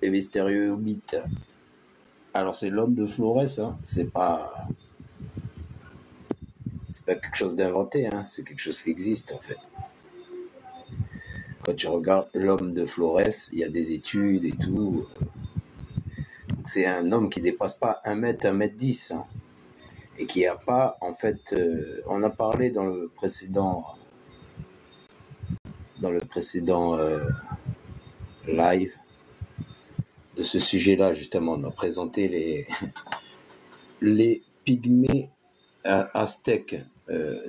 Les mystérieux hobbits. Alors c'est l'homme de Florès, hein. C'est pas quelque chose d'inventé, hein. C'est quelque chose qui existe en fait. Quand tu regardes l'homme de Florès, il y a des études et tout. C'est un homme qui dépasse pas 1 m, 1 m 10, hein, et qui a pas, en fait, on a parlé dans le précédent live de ce sujet-là, justement. On a présenté les pygmées aztèques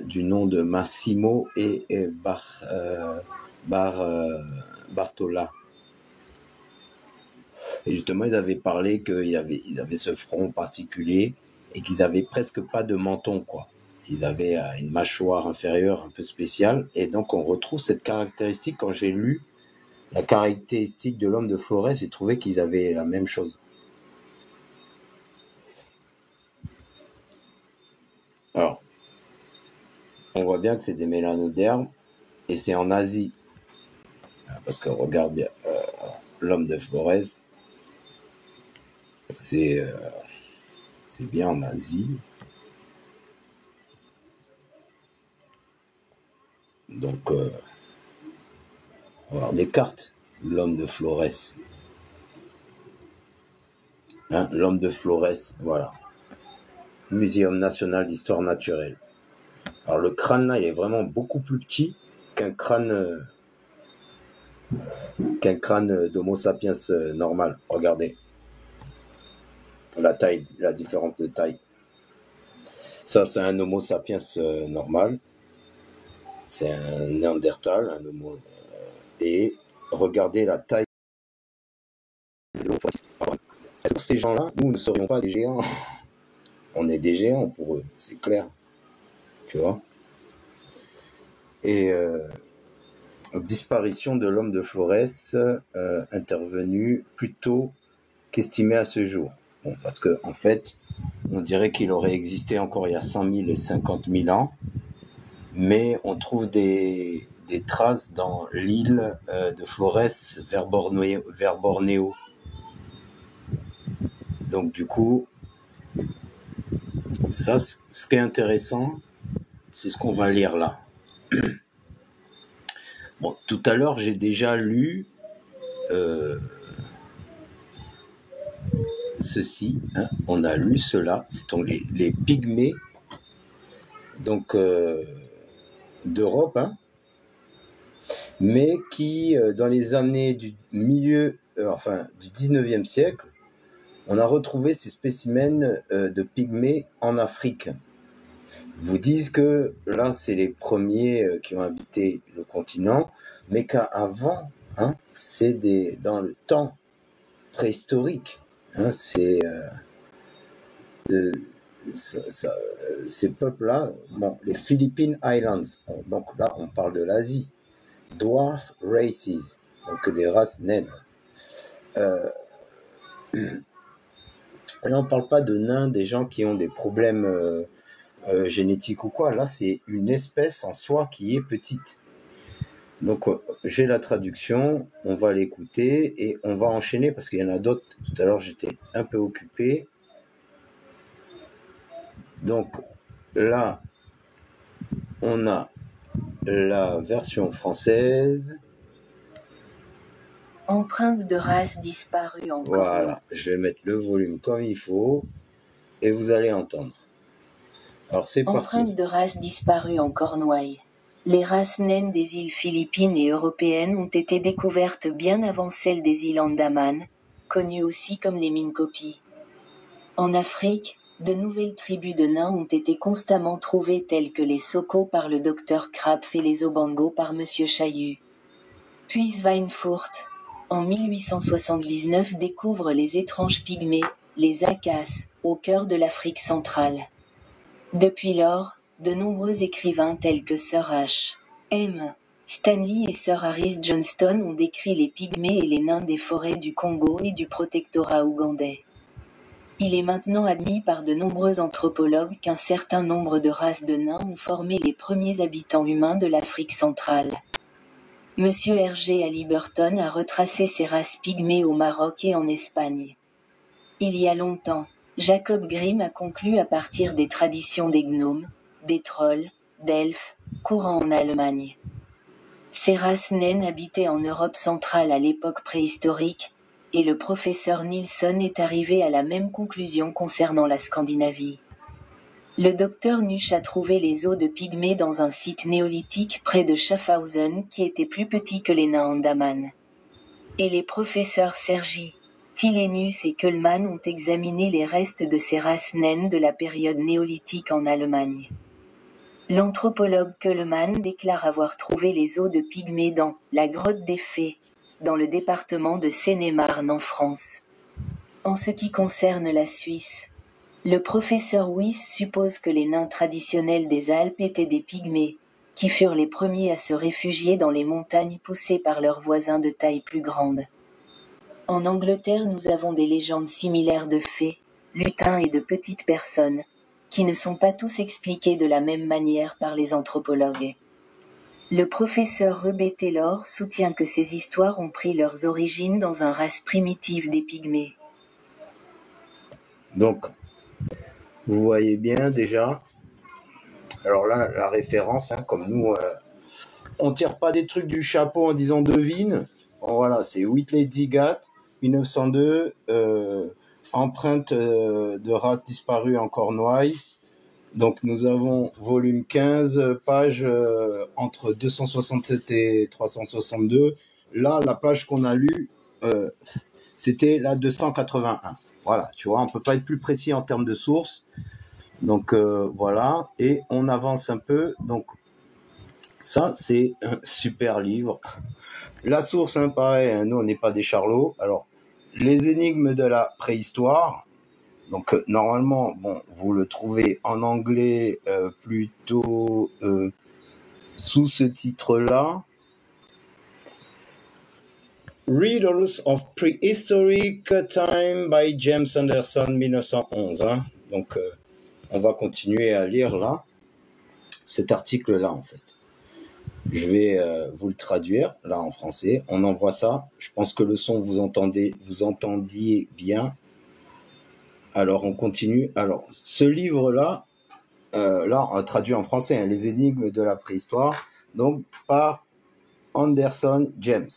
du nom de Massimo et Bartola. Et justement, ils avaient parlé qu'ils avaient ce front particulier et qu'ils avaient presque pas de menton, quoi. Ils avaient une mâchoire inférieure un peu spéciale. Et donc, on retrouve cette caractéristique. Quand j'ai lu la caractéristique de l'homme de Florès, j'ai trouvé qu'ils avaient la même chose. Alors, on voit bien que c'est des mélanodermes et c'est en Asie. Parce qu'on regarde bien l'homme de Florès, c'est bien en Asie. Donc, on va avoir des cartes. L'homme de Florès. Hein, l'homme de Florès, voilà. Muséum national d'histoire naturelle. Alors, le crâne là, il est vraiment beaucoup plus petit qu'un crâne d'Homo sapiens normal. Regardez. La taille, la différence de taille. Ça, c'est un Homo sapiens normal. C'est un Néandertal, un Homo. Et regardez la taille de l'autre. Pour ces gens-là, nous ne serions pas des géants. On est des géants pour eux, c'est clair. Tu vois. Et disparition de l'homme de Florès intervenue plus tôt qu'estimé à ce jour. Bon, parce que en fait, on dirait qu'il aurait existé encore il y a 100 000 et 50 000 ans, mais on trouve des traces dans l'île de Florès vers Bornéo. Donc du coup, ça, ce qui est intéressant, c'est ce qu'on va lire là. Bon, tout à l'heure, j'ai déjà lu ceci, hein, on a lu cela, c'est donc les pygmées donc d'Europe, hein, mais qui dans les années du milieu, du 19e siècle, on a retrouvé ces spécimens de pygmées en Afrique. Ils vous disent que là, c'est les premiers qui ont habité le continent, mais qu'avant, hein, c'est dans le temps préhistorique. Hein, ces peuples-là, bon, les Philippine Islands, donc là on parle de l'Asie, dwarf races, donc des races naines. Là on parle pas de nains, des gens qui ont des problèmes génétiques ou quoi, là c'est une espèce en soi qui est petite. Donc j'ai la traduction, on va l'écouter et on va enchaîner parce qu'il y en a d'autres. Tout à l'heure j'étais un peu occupé. Donc là, on a la version française. Empreinte de race disparue en Cornouailles. Voilà, je vais mettre le volume comme il faut et vous allez entendre. Alors c'est parti. Empreinte de race disparue en Cornouailles. Les races naines des îles philippines et européennes ont été découvertes bien avant celles des îles Andaman, connues aussi comme les Minkopis. En Afrique, de nouvelles tribus de nains ont été constamment trouvées telles que les Soko par le docteur Krapf et les Obango par Monsieur Chaillu. Puis Schweinfurt, en 1879 découvre les étranges pygmées, les Akas, au cœur de l'Afrique centrale. Depuis lors, de nombreux écrivains tels que Sir H. M. Stanley et Sir Harris Johnston ont décrit les pygmées et les nains des forêts du Congo et du protectorat ougandais. Il est maintenant admis par de nombreux anthropologues qu'un certain nombre de races de nains ont formé les premiers habitants humains de l'Afrique centrale. Monsieur Hergé Haliburton a retracé ces races pygmées au Maroc et en Espagne. Il y a longtemps, Jacob Grimm a conclu à partir des traditions des gnomes, des trolls, d'elfes, courant en Allemagne. Ces races naines habitaient en Europe centrale à l'époque préhistorique, et le professeur Nilsson est arrivé à la même conclusion concernant la Scandinavie. Le docteur Nuch a trouvé les os de pygmées dans un site néolithique près de Schaffhausen qui était plus petit que les nains Andaman. Et les professeurs Sergi, Tilenius et Kuhlmann ont examiné les restes de ces races naines de la période néolithique en Allemagne. L'anthropologue Kuhlmann déclare avoir trouvé les os de pygmées dans la grotte des Fées, dans le département de Seine-et-Marne en France. En ce qui concerne la Suisse, le professeur Wyss suppose que les nains traditionnels des Alpes étaient des pygmées, qui furent les premiers à se réfugier dans les montagnes poussés par leurs voisins de taille plus grande. En Angleterre, nous avons des légendes similaires de fées, lutins et de petites personnes, qui ne sont pas tous expliquées de la même manière par les anthropologues. Le professeur Rebé Taylor soutient que ces histoires ont pris leurs origines dans un race primitive des pygmées. Donc, vous voyez bien déjà. Alors là, la référence, hein, comme nous, on tire pas des trucs du chapeau en disant devine. Bon, voilà, c'est Whitley Digat, 1902, empreinte de race disparue en Cornouailles. Donc nous avons volume 15, page entre 267 et 362. Là, la page qu'on a lue, c'était la 281. Voilà, tu vois, on peut pas être plus précis en termes de source. Donc voilà, et on avance un peu. Donc ça, c'est un super livre. La source, hein, pareil, hein, nous on n'est pas des charlots. Alors, les énigmes de la préhistoire. Donc normalement, bon, vous le trouvez en anglais plutôt sous ce titre-là. Riddles of Prehistoric Time by James Anderson, 1911. Hein. Donc on va continuer à lire là, cet article-là en fait. Je vais vous le traduire là en français. On envoie ça. Je pense que le son vous entendiez bien. Alors on continue. Alors ce livre-là, là on a traduit en français, hein, les énigmes de la préhistoire, donc par Anderson James,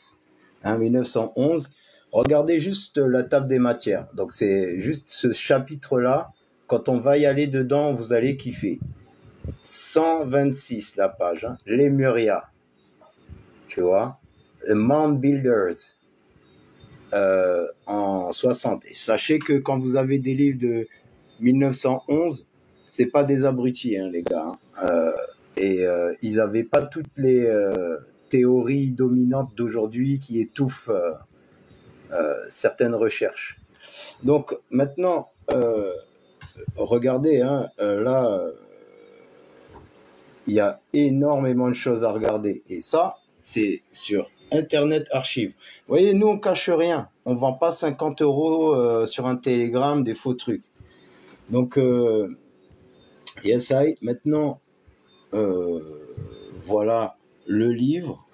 hein, 1911. Regardez juste la table des matières. Donc c'est juste ce chapitre-là. Quand on va y aller dedans, vous allez kiffer. 126 la page, hein. Lemuria, tu vois, les Mound Builders en 60. Et sachez que quand vous avez des livres de 1911, c'est pas des abrutis, hein, les gars. Ils avaient pas toutes les théories dominantes d'aujourd'hui qui étouffent certaines recherches. Donc maintenant, regardez, hein, là. Il y a énormément de choses à regarder. Et ça, c'est sur Internet Archive. Vous voyez, nous, on cache rien. On vend pas 50 € sur un Telegram des faux trucs. Donc, yes, maintenant, voilà le livre.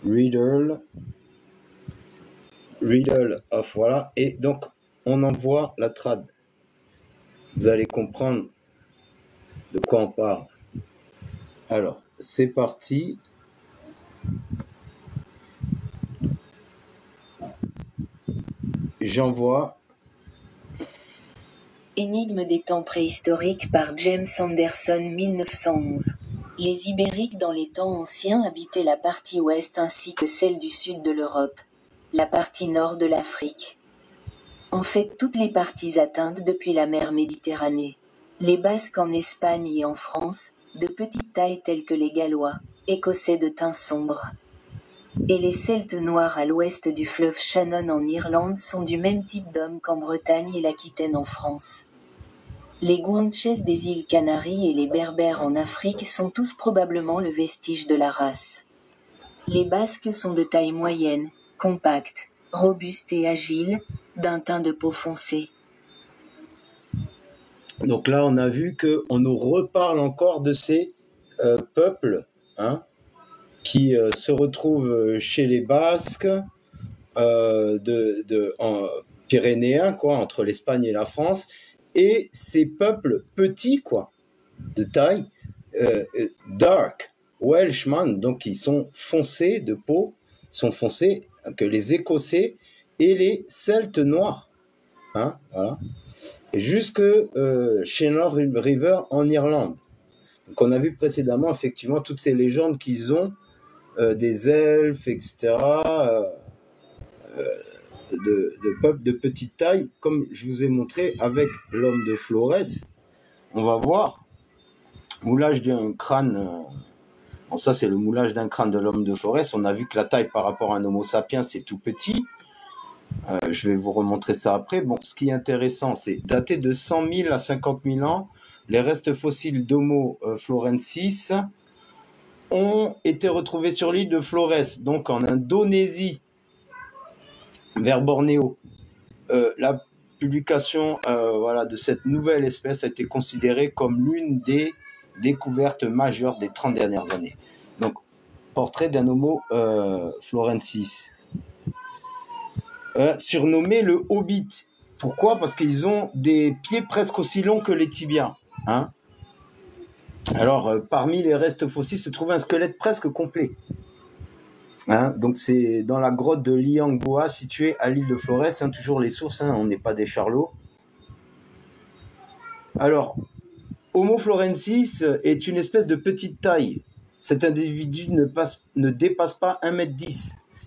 Riddle of, voilà. Et donc, on envoie la trad. Vous allez comprendre de quoi on parle. Alors, c'est parti. J'envoie. Énigme des temps préhistoriques par James Anderson 1911. Les Ibériques dans les temps anciens habitaient la partie ouest ainsi que celle du sud de l'Europe, la partie nord de l'Afrique. En fait, toutes les parties atteintes depuis la mer Méditerranée. Les Basques en Espagne et en France, de petite taille telles que les Gallois, Écossais de teint sombre. Et les Celtes noirs à l'ouest du fleuve Shannon en Irlande sont du même type d'hommes qu'en Bretagne et l'Aquitaine en France. Les Guanches des îles Canaries et les Berbères en Afrique sont tous probablement le vestige de la race. Les Basques sont de taille moyenne, compactes, robustes et agiles, d'un teint de peau foncé. Donc là, on a vu qu'on nous reparle encore de ces peuples, hein, qui se retrouve chez les Basques, en pyrénéens, quoi, entre l'Espagne et la France, et ces peuples petits, quoi, de taille, dark, Welshman, donc ils sont foncés de peau, sont foncés que les Écossais et les Celtes noirs, hein, voilà, jusque chez North River en Irlande. Donc on a vu précédemment effectivement toutes ces légendes qu'ils ont des elfes, etc., de peuples de petite taille, comme je vous ai montré avec l'homme de Flores. On va voir moulage d'un crâne. Bon, ça c'est le moulage d'un crâne de l'homme de Flores. On a vu que la taille par rapport à un Homo sapiens c'est tout petit. Je vais vous remontrer ça après. Bon, ce qui est intéressant, c'est daté de 100 000 à 50 000 ans. Les restes fossiles d'Homo florensis ont été retrouvés sur l'île de Flores, donc en Indonésie, vers Bornéo. La publication voilà, de cette nouvelle espèce a été considérée comme l'une des découvertes majeures des 30 dernières années. Donc, portrait d'un Homo florensis. Surnommé le Hobbit. Pourquoi? Parce qu'ils ont des pieds presque aussi longs que les tibias. Hein? Alors, parmi les restes fossiles se trouve un squelette presque complet. Hein? Donc, c'est dans la grotte de Liangboa, située à l'île de Flores. Hein, toujours les sources, hein, on n'est pas des charlots. Alors, Homo florensis est une espèce de petite taille. Cet individu ne dépasse pas 1,10 m.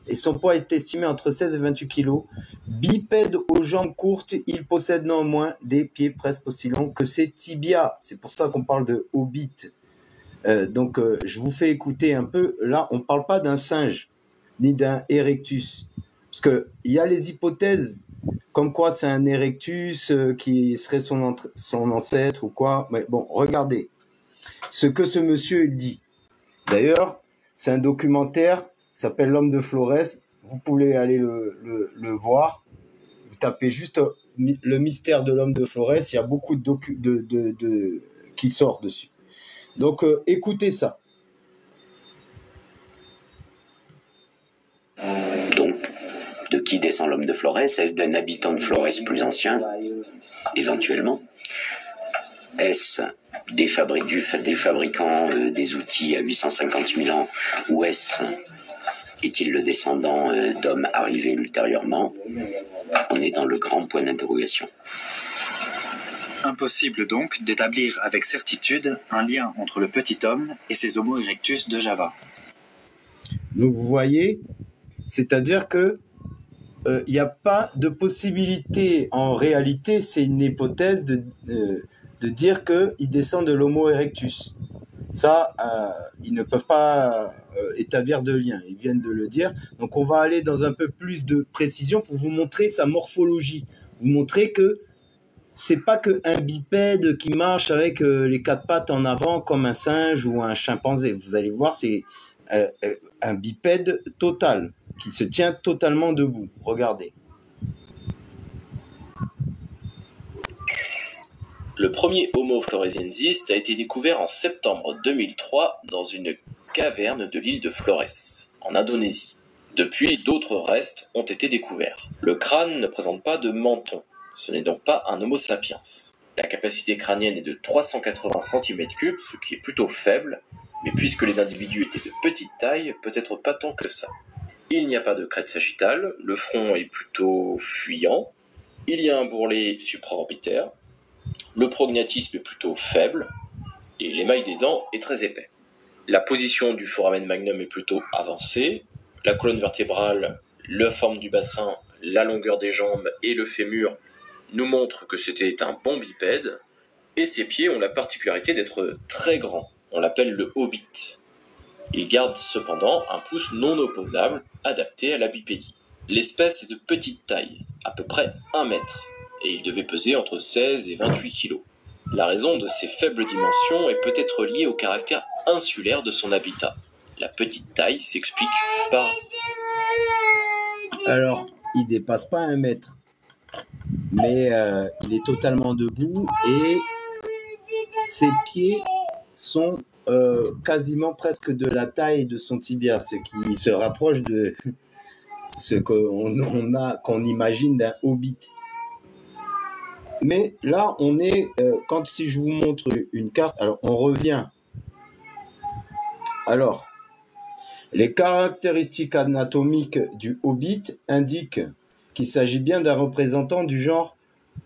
Et son poids est estimé entre 16 et 28 kg. Bipède aux jambes courtes, il possède néanmoins des pieds presque aussi longs que ses tibias. C'est pour ça qu'on parle de hobbit. Donc, je vous fais écouter un peu. Là, on ne parle pas d'un singe, ni d'un erectus. Parce qu'il y a les hypothèses, comme quoi c'est un erectus qui serait son ancêtre ou quoi. Mais bon, regardez ce que ce monsieur dit. D'ailleurs, c'est un documentaire qui s'appelle L'homme de Flores. Vous pouvez aller le voir. Vous tapez juste le mystère de l'homme de Flores. Il y a beaucoup qui sort dessus. Donc, écoutez ça. Donc, de qui descend l'homme de Flores? Est-ce d'un habitant de Flores plus ancien, éventuellement? Est-ce des fabricants des outils à 850 000 ans, ou est-il le descendant d'hommes arrivés ultérieurement? On est dans le grand point d'interrogation. Impossible donc d'établir avec certitude un lien entre le petit homme et ces Homo erectus de Java. Donc vous voyez, c'est-à-dire que il n'y a pas de possibilité, en réalité, c'est une hypothèse de dire qu'il descend de l'Homo erectus. Ça, ils ne peuvent pas établir de lien, ils viennent de le dire. Donc on va aller dans un peu plus de précision pour vous montrer sa morphologie, vous montrer que c'est pas qu'un bipède qui marche avec les quatre pattes en avant comme un singe ou un chimpanzé. Vous allez voir, c'est un bipède total qui se tient totalement debout. Regardez. Le premier Homo floresiensis a été découvert en septembre 2003 dans une caverne de l'île de Flores, en Indonésie. Depuis, d'autres restes ont été découverts. Le crâne ne présente pas de menton. Ce n'est donc pas un Homo sapiens. La capacité crânienne est de 380 cm3, ce qui est plutôt faible, mais puisque les individus étaient de petite taille, peut-être pas tant que ça. Il n'y a pas de crête sagittale, le front est plutôt fuyant, il y a un bourrelet supraorbitaire, le prognatisme est plutôt faible, et l'émail des dents est très épais. La position du foramen magnum est plutôt avancée, la colonne vertébrale, la forme du bassin, la longueur des jambes et le fémur nous montrent que c'était un bon bipède, et ses pieds ont la particularité d'être très grands, on l'appelle le hobbit. Il garde cependant un pouce non opposable, adapté à la bipédie. L'espèce est de petite taille, à peu près 1 mètre, et il devait peser entre 16 et 28 kg. La raison de ses faibles dimensions est peut-être liée au caractère insulaire de son habitat. La petite taille s'explique par... Alors, il dépasse pas 1 mètre, mais il est totalement debout et ses pieds sont quasiment presque de la taille de son tibia, ce qui se rapproche de ce qu'on imagine d'un hobbit. Mais là, on est, si je vous montre une carte, alors on revient. Alors, les caractéristiques anatomiques du hobbit indiquent qu'il s'agit bien d'un représentant du genre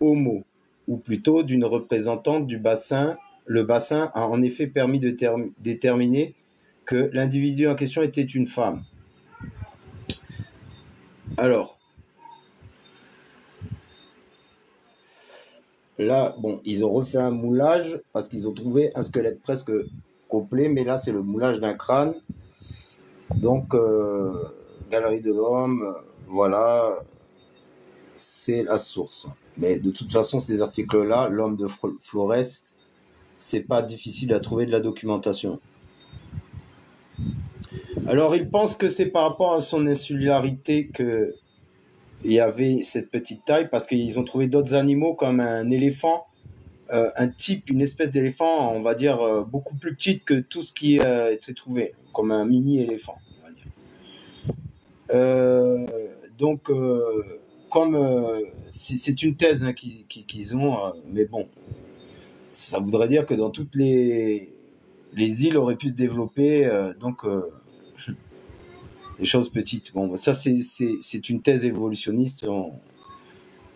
Homo, ou plutôt d'une représentante du bassin. Le bassin a en effet permis de déterminer que l'individu en question était une femme. Alors, là, bon, ils ont refait un moulage parce qu'ils ont trouvé un squelette presque complet, mais là, c'est le moulage d'un crâne. Donc, Galerie de l'Homme, voilà, c'est la source. Mais de toute façon, ces articles-là, l'homme de Flores, c'est pas difficile à trouver de la documentation. Alors, il pense que c'est par rapport à son insularité que il y avait cette petite taille, parce qu'ils ont trouvé d'autres animaux comme un éléphant, une espèce d'éléphant, on va dire, beaucoup plus petite que tout ce qui a été trouvé, comme un mini-éléphant, on va dire. Donc, comme c'est une thèse hein, qu'ils ont, mais bon, ça voudrait dire que dans toutes les îles auraient pu se développer, des choses petites. Bon, ça c'est une thèse évolutionniste.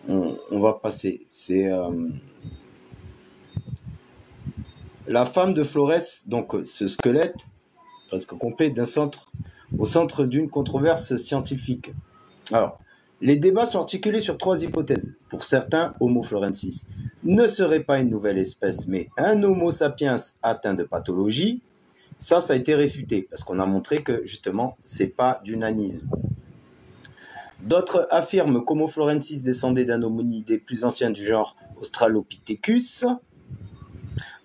On va passer. C'est la femme de Flores, donc ce squelette presque complet au centre d'une controverse scientifique. Alors, les débats sont articulés sur 3 hypothèses. Pour certains, Homo florensis ne serait pas une nouvelle espèce, mais un Homo sapiens atteint de pathologie. Ça a été réfuté, parce qu'on a montré que, justement, c'est pas du nanisme. D'autres affirment qu'Homo florensis descendait d'un hominidé plus ancien du genre Australopithecus.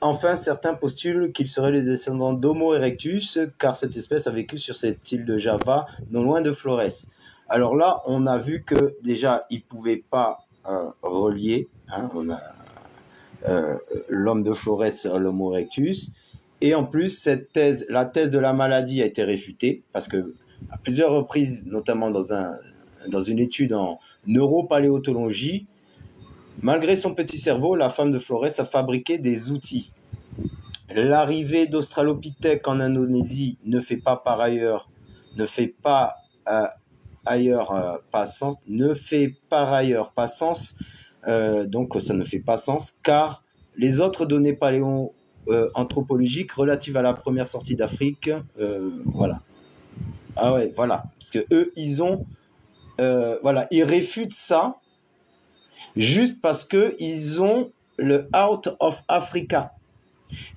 Enfin, certains postulent qu'il serait le descendant d'Homo erectus, car cette espèce a vécu sur cette île de Java, non loin de Flores. Alors là, on a vu que, déjà, ils ne pouvaient pas relier, hein, l'homme de Flores à l'Homo erectus. Et en plus, la thèse de la maladie a été réfutée, parce que à plusieurs reprises, notamment dans une étude en neuropaléontologie, malgré son petit cerveau, la femme de Flores a fabriqué des outils. L'arrivée d'Australopithèque en Indonésie ne fait pas ailleurs pas sens, donc ça ne fait pas sens, car les autres données paléo-anthropologiques relatives à la première sortie d'Afrique, voilà. Ah ouais, voilà, parce que eux, ils réfutent ça juste parce que ils ont le out of Africa.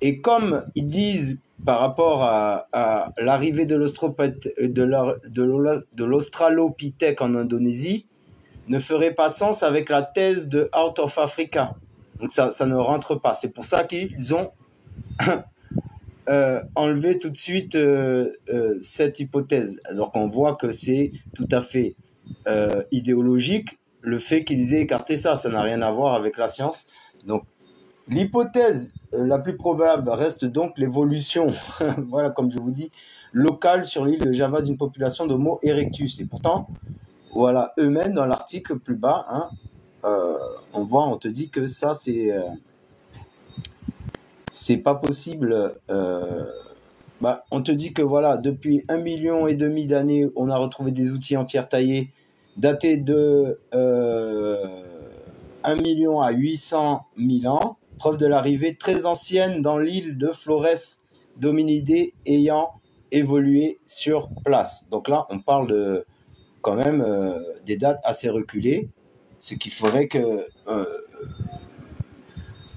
Et comme ils disent par rapport à l'arrivée de l'Australopithèque en Indonésie, ne ferait pas sens avec la thèse de out of Africa. Donc ça ne rentre pas. C'est pour ça qu'ils ont enlevé tout de suite cette hypothèse. Alors qu'on voit que c'est tout à fait idéologique, le fait qu'ils aient écarté ça. Ça n'a rien à voir avec la science. Donc, l'hypothèse la plus probable reste donc l'évolution, voilà, comme je vous dis, locale sur l'île de Java d'une population d'Homo erectus. Et pourtant, voilà, eux-mêmes, dans l'article plus bas, hein, on te dit que ça, c'est pas possible. On te dit que voilà, depuis 1,5 million d'années, on a retrouvé des outils en pierre taillée datés de 1 million à 800 000 ans. Preuve de l'arrivée très ancienne dans l'île de Flores d'hominidés ayant évolué sur place. Donc là, on parle quand même des dates assez reculées, ce qui ferait que...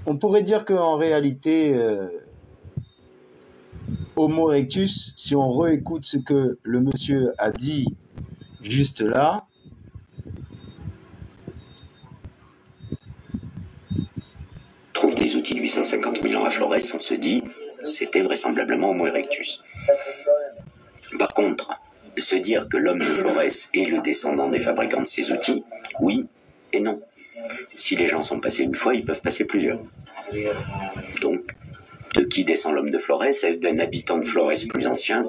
on pourrait dire qu'en réalité, Homo erectus, si on réécoute ce que le monsieur a dit juste là, trouve des outils de 850 000 ans à Flores, on se dit, c'était vraisemblablement Homo erectus. Par contre, se dire que l'homme de Flores est le descendant des fabricants de ces outils, oui et non. Si les gens sont passés une fois, ils peuvent passer plusieurs. Donc, De qui descend l'homme de Flores? Est-ce d'un habitant de Flores plus ancien,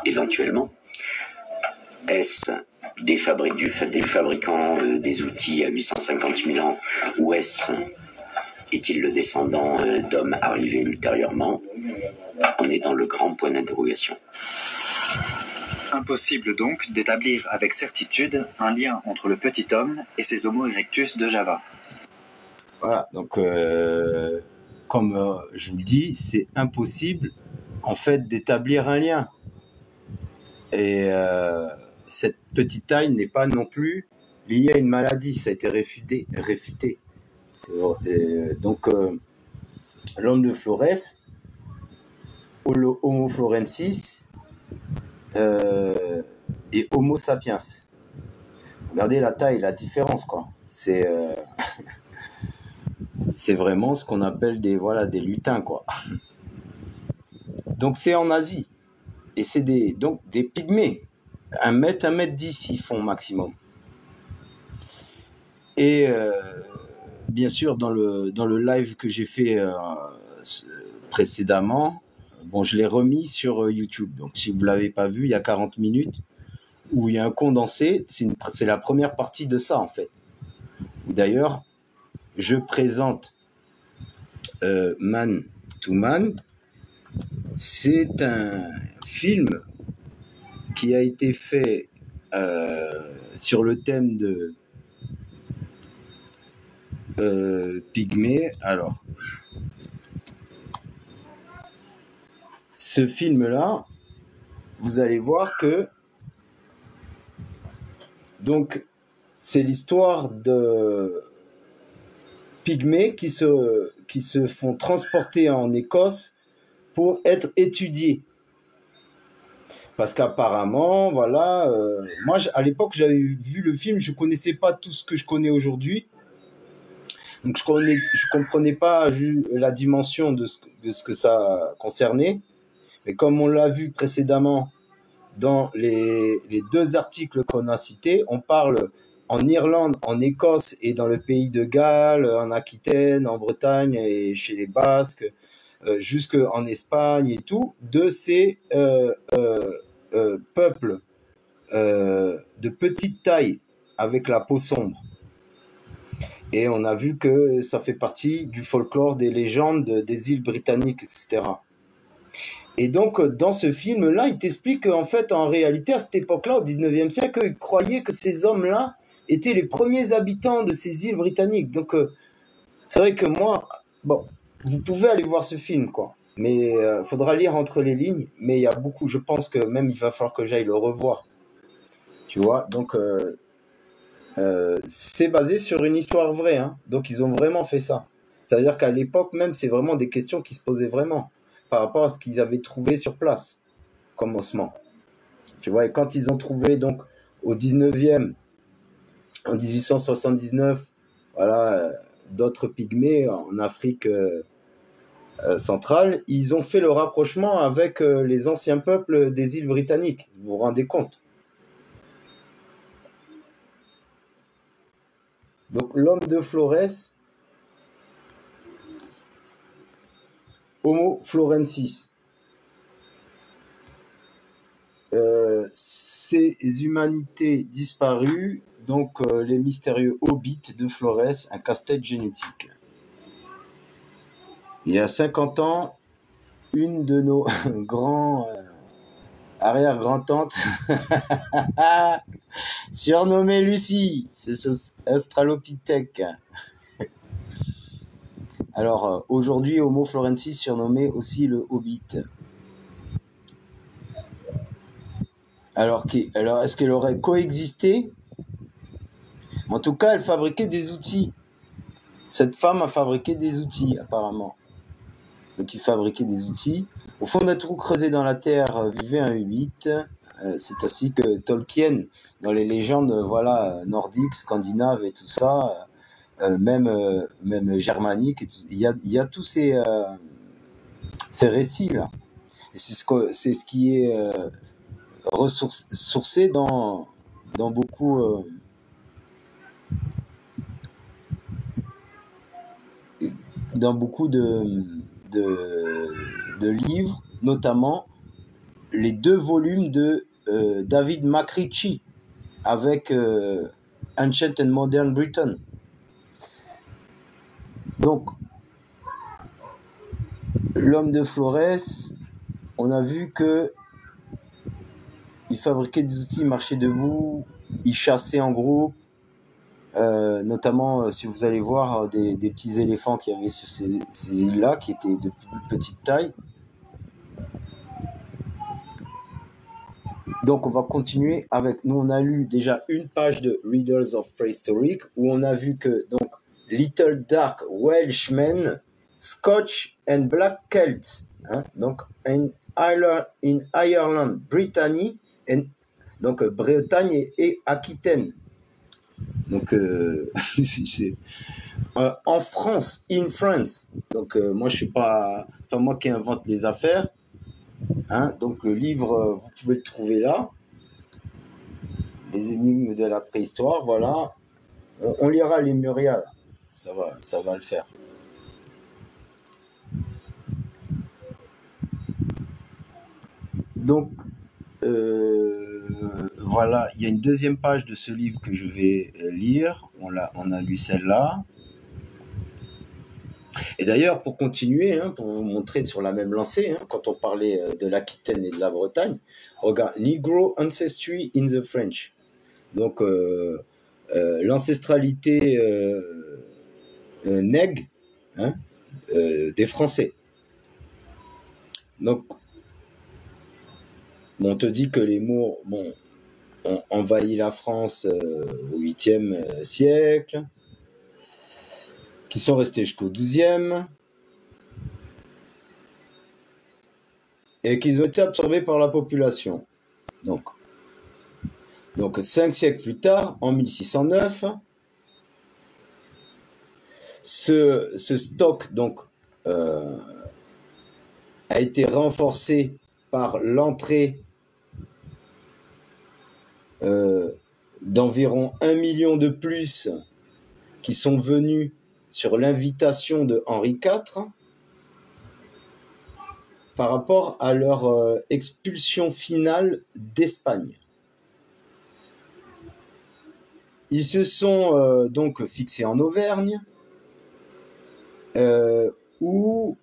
éventuellement? Est-ce des fabricants des outils à 850 000 ans, ou est-il le descendant d'hommes arrivés ultérieurement? On est dans le grand point d'interrogation. Impossible donc d'établir avec certitude un lien entre le petit homme et ces Homo erectus de Java. Voilà, donc comme je vous le dis, c'est impossible en fait d'établir un lien. Et cette petite taille n'est pas non plus liée à une maladie, ça a été réfuté. Donc l'homme de Flores, Homo florensis et Homo sapiens. Regardez la taille, la différence, quoi. C'est vraiment ce qu'on appelle des lutins, quoi. Donc c'est en Asie. Et c'est des pygmées. 1 mètre, 1m10 ils font maximum. Et bien sûr, dans le live que j'ai fait précédemment, bon, je l'ai remis sur YouTube. Donc si vous ne l'avez pas vu, il y a 40 minutes, où il y a un condensé. C'est la première partie de ça, en fait. D'ailleurs, je présente Man to Man. C'est un film qui a été fait sur le thème de Pygmée. Alors, ce film-là, vous allez voir que donc c'est l'histoire de Pygmées qui se font transporter en Écosse pour être étudiés. Parce qu'apparemment, voilà, moi à l'époque j'avais vu le film, je connaissais pas tout ce que je connais aujourd'hui. Donc je comprenais pas la dimension de ce que ça concernait. Mais comme on l'a vu précédemment dans les 2 articles qu'on a cités, on parle en Irlande, en Écosse et dans le pays de Galles, en Aquitaine, en Bretagne et chez les Basques, jusqu'en Espagne et tout, de ces peuples de petite taille avec la peau sombre. Et on a vu que ça fait partie du folklore, des légendes des îles britanniques, etc. Et donc, dans ce film-là, il t'explique qu'en fait, en réalité, à cette époque-là, au 19e siècle, ils croyaient que ces hommes-là étaient les premiers habitants de ces îles britanniques. Donc, c'est vrai que moi, bon, vous pouvez aller voir ce film, quoi. Mais faudra lire entre les lignes. Mais il y a beaucoup, je pense que même il va falloir que j'aille le revoir. Tu vois, donc c'est basé sur une histoire vraie, hein. Donc ils ont vraiment fait ça. C'est-à-dire qu'à l'époque même, c'est vraiment des questions qui se posaient vraiment par rapport à ce qu'ils avaient trouvé sur place comme ossements. Tu vois, et quand ils ont trouvé donc au 19e, en 1879, voilà, d'autres pygmées en Afrique centrale, ils ont fait le rapprochement avec les anciens peuples des îles britanniques. Vous vous rendez compte? Donc l'homme de Flores, Homo florensis. Ces humanités disparues, donc les mystérieux hobbits de Flores, un casse-tête génétique. Il y a 50 ans, une de nos grands arrière-grand-tantes, surnommée Lucie, c'est ce Australopithèque. Alors, aujourd'hui, Homo florensis, surnommé aussi le Hobbit. Alors, est-ce qu'elle aurait coexisté? En tout cas, elle fabriquait des outils. Cette femme a fabriqué des outils, apparemment. Donc, il fabriquait des outils. Au fond d'un trou creusé dans la terre vivait un Hobbit. C'est ainsi que Tolkien, dans les légendes nordiques, scandinaves et tout ça, même germaniques, il y a tous ces récits-là. Et c'est ce qui est ressourcé dans beaucoup de livres, notamment les 2 volumes de David McRitchie avec Ancient and Modern Britain. Donc, l'homme de Florès, on a vu que il fabriquait des outils, il marchait debout, il chassait en groupe, notamment si vous allez voir des petits éléphants qu'il y avait sur ces îles-là, qui étaient de plus petite taille. Donc on va continuer avec, nous on a lu déjà une page de Readers of Prehistoric, où on a vu que donc Little Dark Welshman, Scotch and Black Celt, hein, donc in Ireland, Brittany, donc Bretagne et Aquitaine. Donc c'est en France, in France. Donc moi je suis pas moi qui invente les affaires, hein. Donc le livre, vous pouvez le trouver là, les énigmes de la préhistoire. Voilà, on lira les Muriel, ça va le faire. Donc voilà, il y a une deuxième page de ce livre que je vais lire. On a lu celle-là. Et d'ailleurs, pour continuer, hein, pour vous montrer sur la même lancée, hein, quand on parlait de l'Aquitaine et de la Bretagne, regarde, Negro Ancestry in the French. Donc, l'ancestralité nègre, hein, des Français. Donc, on te dit que les Maures ont envahi la France au 8e siècle, qui sont restés jusqu'au 12e, et qu'ils ont été absorbés par la population. Donc 5 siècles plus tard, en 1609, ce stock donc a été renforcé par l'entrée d'environ 1 million de plus qui sont venus sur l'invitation de Henri IV par rapport à leur expulsion finale d'Espagne. Ils se sont donc fixés en Auvergne, où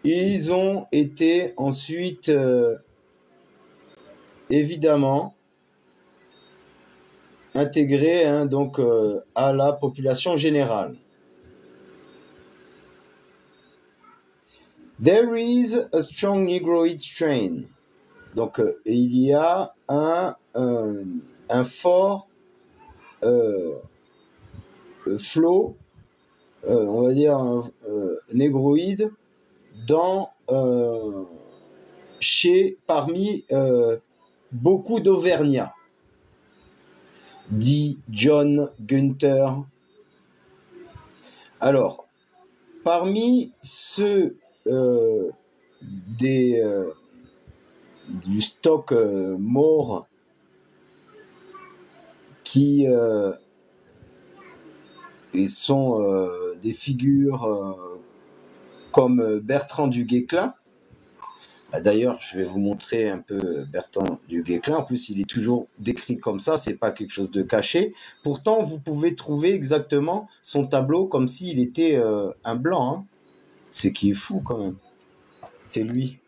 ils ont été ensuite évidemment intégrés, hein, donc à la population générale. There is a strong Negroid strain. Donc il y a un fort flot, on va dire négroïde, parmi beaucoup d'Auvergnats, dit John Gunther. Alors, parmi ceux du stock maure qui sont des figures comme Bertrand du Guesclin. D'ailleurs, je vais vous montrer un peu Bertrand du Guesclin. En plus, il est toujours décrit comme ça, c'est pas quelque chose de caché. Pourtant, vous pouvez trouver exactement son tableau comme s'il était un blanc, hein. C'est qui est fou quand même. C'est lui.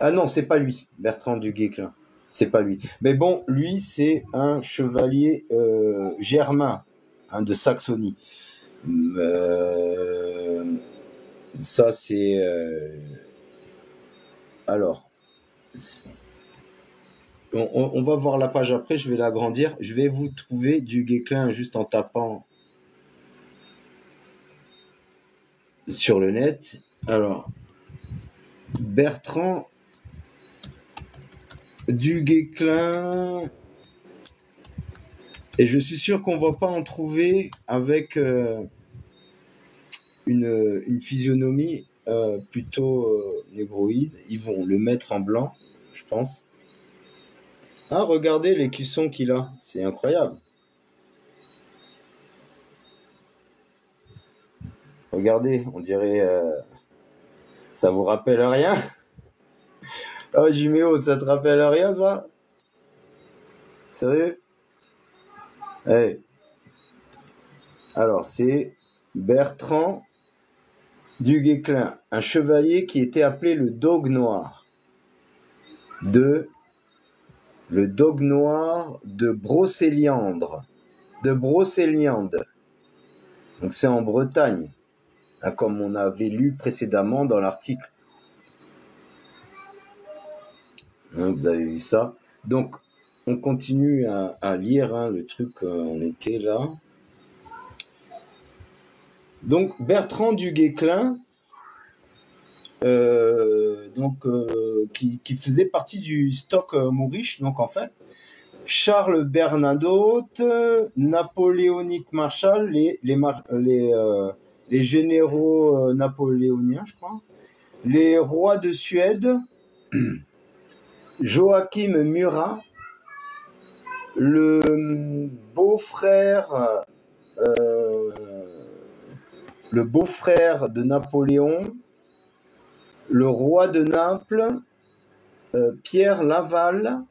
Ah non, c'est pas lui, Bertrand du Guesclin. C'est pas lui. Mais bon, lui, c'est un chevalier germain, hein, de Saxonie. Ça, c'est... Alors, on va voir la page après, je vais l'agrandir. Je vais vous trouver du Guesclin juste en tapant sur le net. Alors, Bertrand du Guesclin, et je suis sûr qu'on va pas en trouver avec une physionomie plutôt négroïde. Ils vont le mettre en blanc, je pense. Ah, regardez l'écusson qu'il a, c'est incroyable. Regardez, on dirait... ça vous rappelle rien? Oh, Jiméo, ça te rappelle rien, ça? Sérieux? Ouais. Alors, c'est Bertrand du Guesclin, un chevalier qui était appelé le Dogue Noir. Le Dogue Noir de Brocéliande. Donc, c'est en Bretagne, hein, comme on avait lu précédemment dans l'article. Hein, vous avez vu ça. Donc, on continue à lire, hein, le truc, on était là. Donc, Bertrand du Guesclin, qui faisait partie du stock Moorish, donc en fait, Charles Bernadotte, Napoléonique Marshal, les généraux napoléoniens, je crois, les rois de Suède, Joachim Murat, le beau-frère de Napoléon, le roi de Naples, Pierre Laval,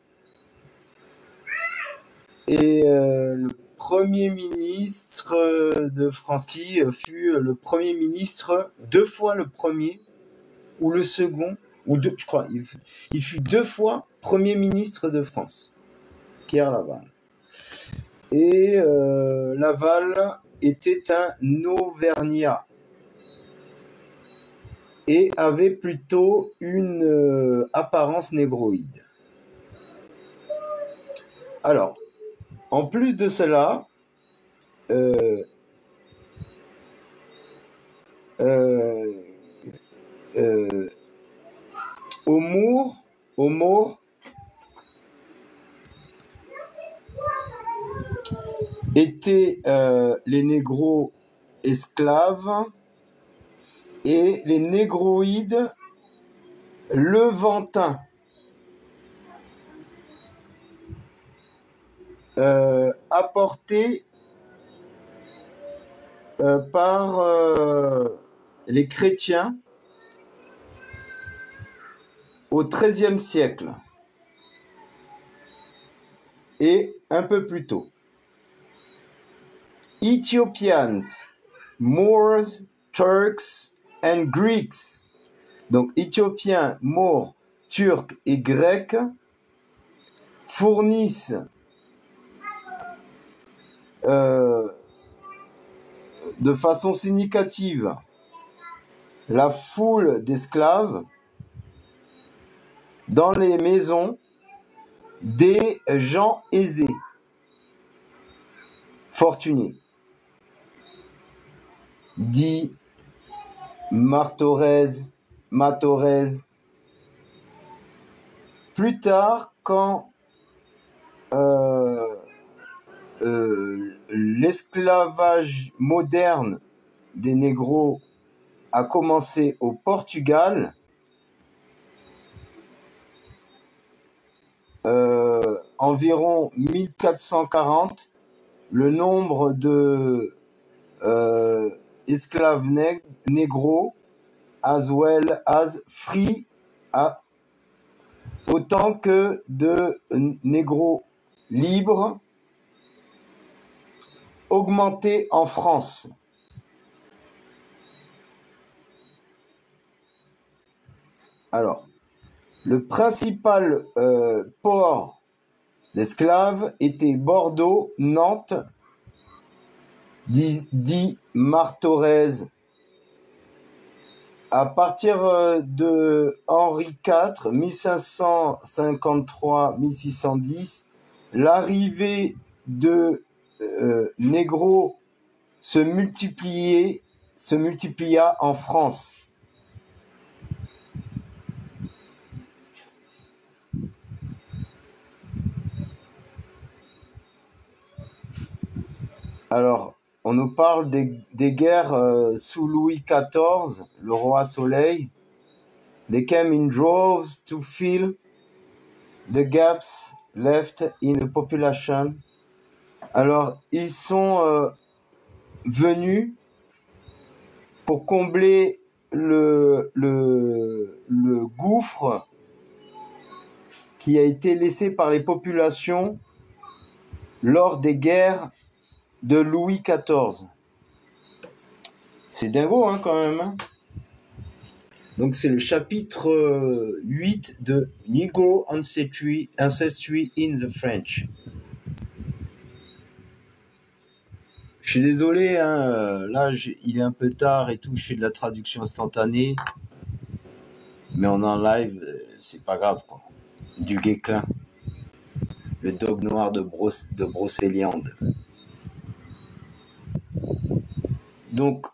et le premier ministre de France, qui fut le premier ministre, 2 fois le premier, ou le second, ou deux, je crois, il fut 2 fois premier ministre de France, Pierre Laval. Et Laval était un Auvergnat et avait plutôt une apparence négroïde. Alors, en plus de cela, au Maure étaient les négros esclaves et les négroïdes levantins, apportés par les chrétiens au XIIIe siècle et un peu plus tôt. Ethiopians, Moors, Turks and Greeks. Donc Éthiopiens, Maures, Turcs et Grecs fournissent de façon significative la foule d'esclaves dans les maisons des gens aisés, fortunés, dit Martorez. Plus tard, quand l'esclavage moderne des négros a commencé au Portugal, environ 1440, le nombre de esclaves négros as well as free, autant que de négros libres, augmenté en France. Alors, le principal port d'esclaves était Bordeaux, Nantes, dit Martorez. À partir de Henri IV, 1553-1610, l'arrivée de négros se multiplia en France. Alors, on nous parle des guerres sous Louis XIV, le roi Soleil. They came in droves to fill the gaps left in the population. Alors, ils sont venus pour combler le gouffre qui a été laissé par les populations lors des guerres de Louis XIV. C'est dingo, hein, quand même. Hein. Donc, c'est le chapitre 8 de Negro Ancestry in the French. Je suis désolé, hein, là, il est un peu tard et tout, je fais de la traduction instantanée. Mais on est en live, c'est pas grave, quoi. Du Guesclin. Le dog noir de Brocéliande. Donc,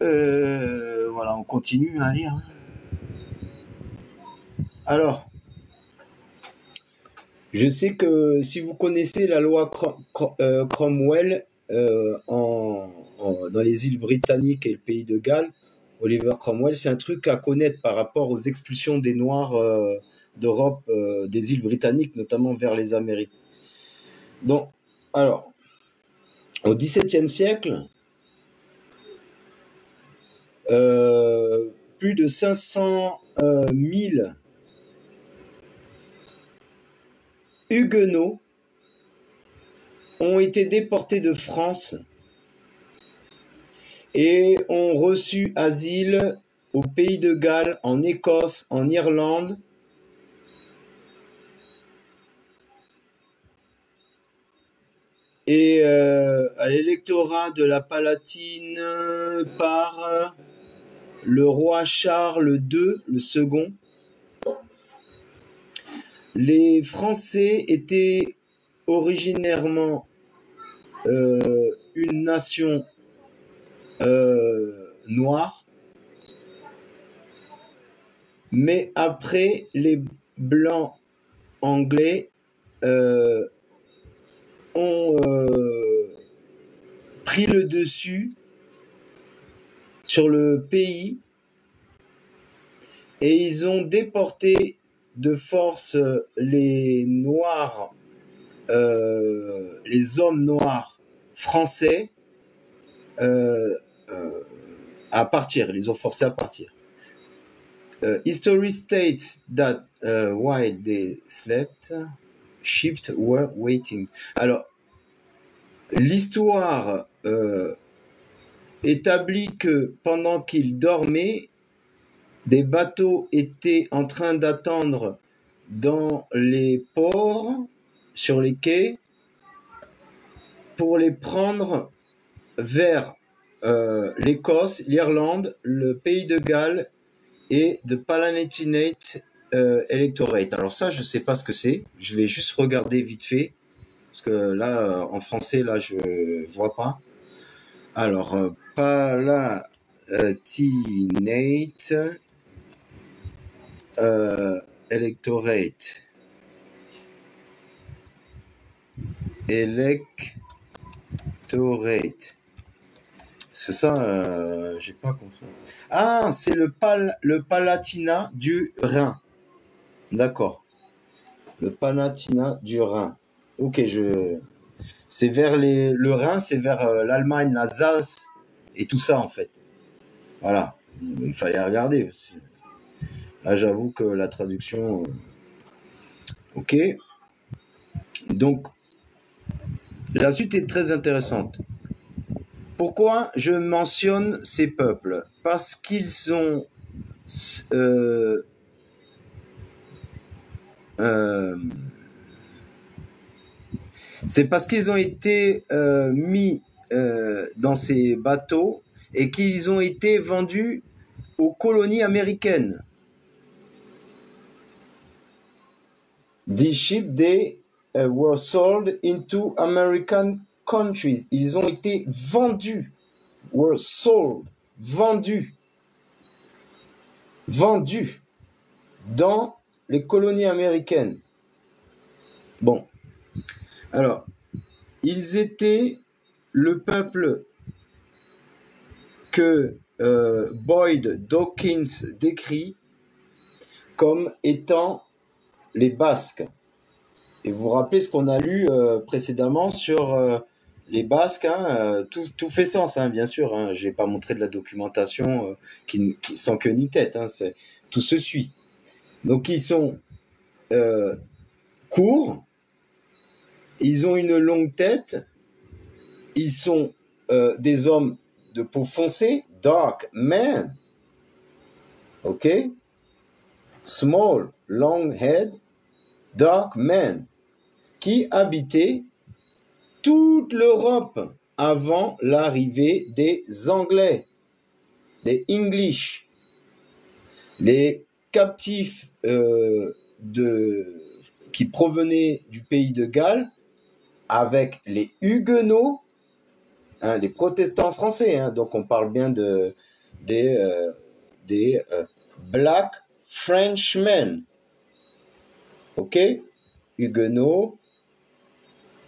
voilà, on continue à lire. Hein. Alors, je sais que si vous connaissez la loi Cromwell dans les îles Britanniques et le pays de Galles, Oliver Cromwell, c'est un truc à connaître par rapport aux expulsions des Noirs d'Europe, des îles Britanniques, notamment vers les Amériques. Donc, alors, au XVIIe siècle, plus de 500 000 Huguenots ont été déportés de France et ont reçu asile au pays de Galles, en Écosse, en Irlande. Et à l'électorat de la Palatine par le roi Charles II, le second. Les Français étaient originairement une nation noire, mais après les Blancs anglais ont pris le dessus sur le pays et ils ont déporté de force les Noirs, les hommes noirs français à partir. Ils les ont forcés à partir. History states that while they slept, ships were waiting. Alors, l'histoire établit que pendant qu'ils dormaient, des bateaux étaient en train d'attendre dans les ports, sur les quais, pour les prendre vers l'Écosse, l'Irlande, le pays de Galles et de Palatinate Electorate. Alors ça, je ne sais pas ce que c'est. Je vais juste regarder vite fait. Parce que là, en français, là, je ne vois pas. Alors, Palatinate Electorate. Electorate. C'est ça, j'ai pas compris. Ah, c'est le Palatinat du Rhin. D'accord. Le Palatinat du Rhin. Ok, c'est vers le Rhin, c'est vers l'Allemagne, l'Alsace et tout ça en fait. Voilà. Il fallait regarder aussi. Là, j'avoue que la traduction. Ok. Donc, la suite est très intéressante. Pourquoi je mentionne ces peuples? Parce qu'ils ont c'est parce qu'ils ont été mis dans ces bateaux et qu'ils ont été vendus aux colonies américaines. These ships, they were sold into American countries. Ils ont été vendus. Were sold. Vendus. Vendus dans les colonies américaines. Bon. Alors, ils étaient le peuple que Boyd Dawkins décrit comme étant les Basques. Et vous vous rappelez ce qu'on a lu précédemment sur les Basques, hein, tout fait sens, hein, bien sûr. Hein, j'ai pas montré de la documentation qui sans queue ni tête. Hein, tout se suit. Donc ils sont courts, ils ont une longue tête, ils sont des hommes de peau foncée, dark men, ok, small, long head, dark men, qui habitaient toute l'Europe avant l'arrivée des Anglais, des English. Les captifs qui provenaient du pays de Galles avec les Huguenots, hein, les protestants français, hein, donc on parle bien des Black Frenchmen, ok, Huguenots,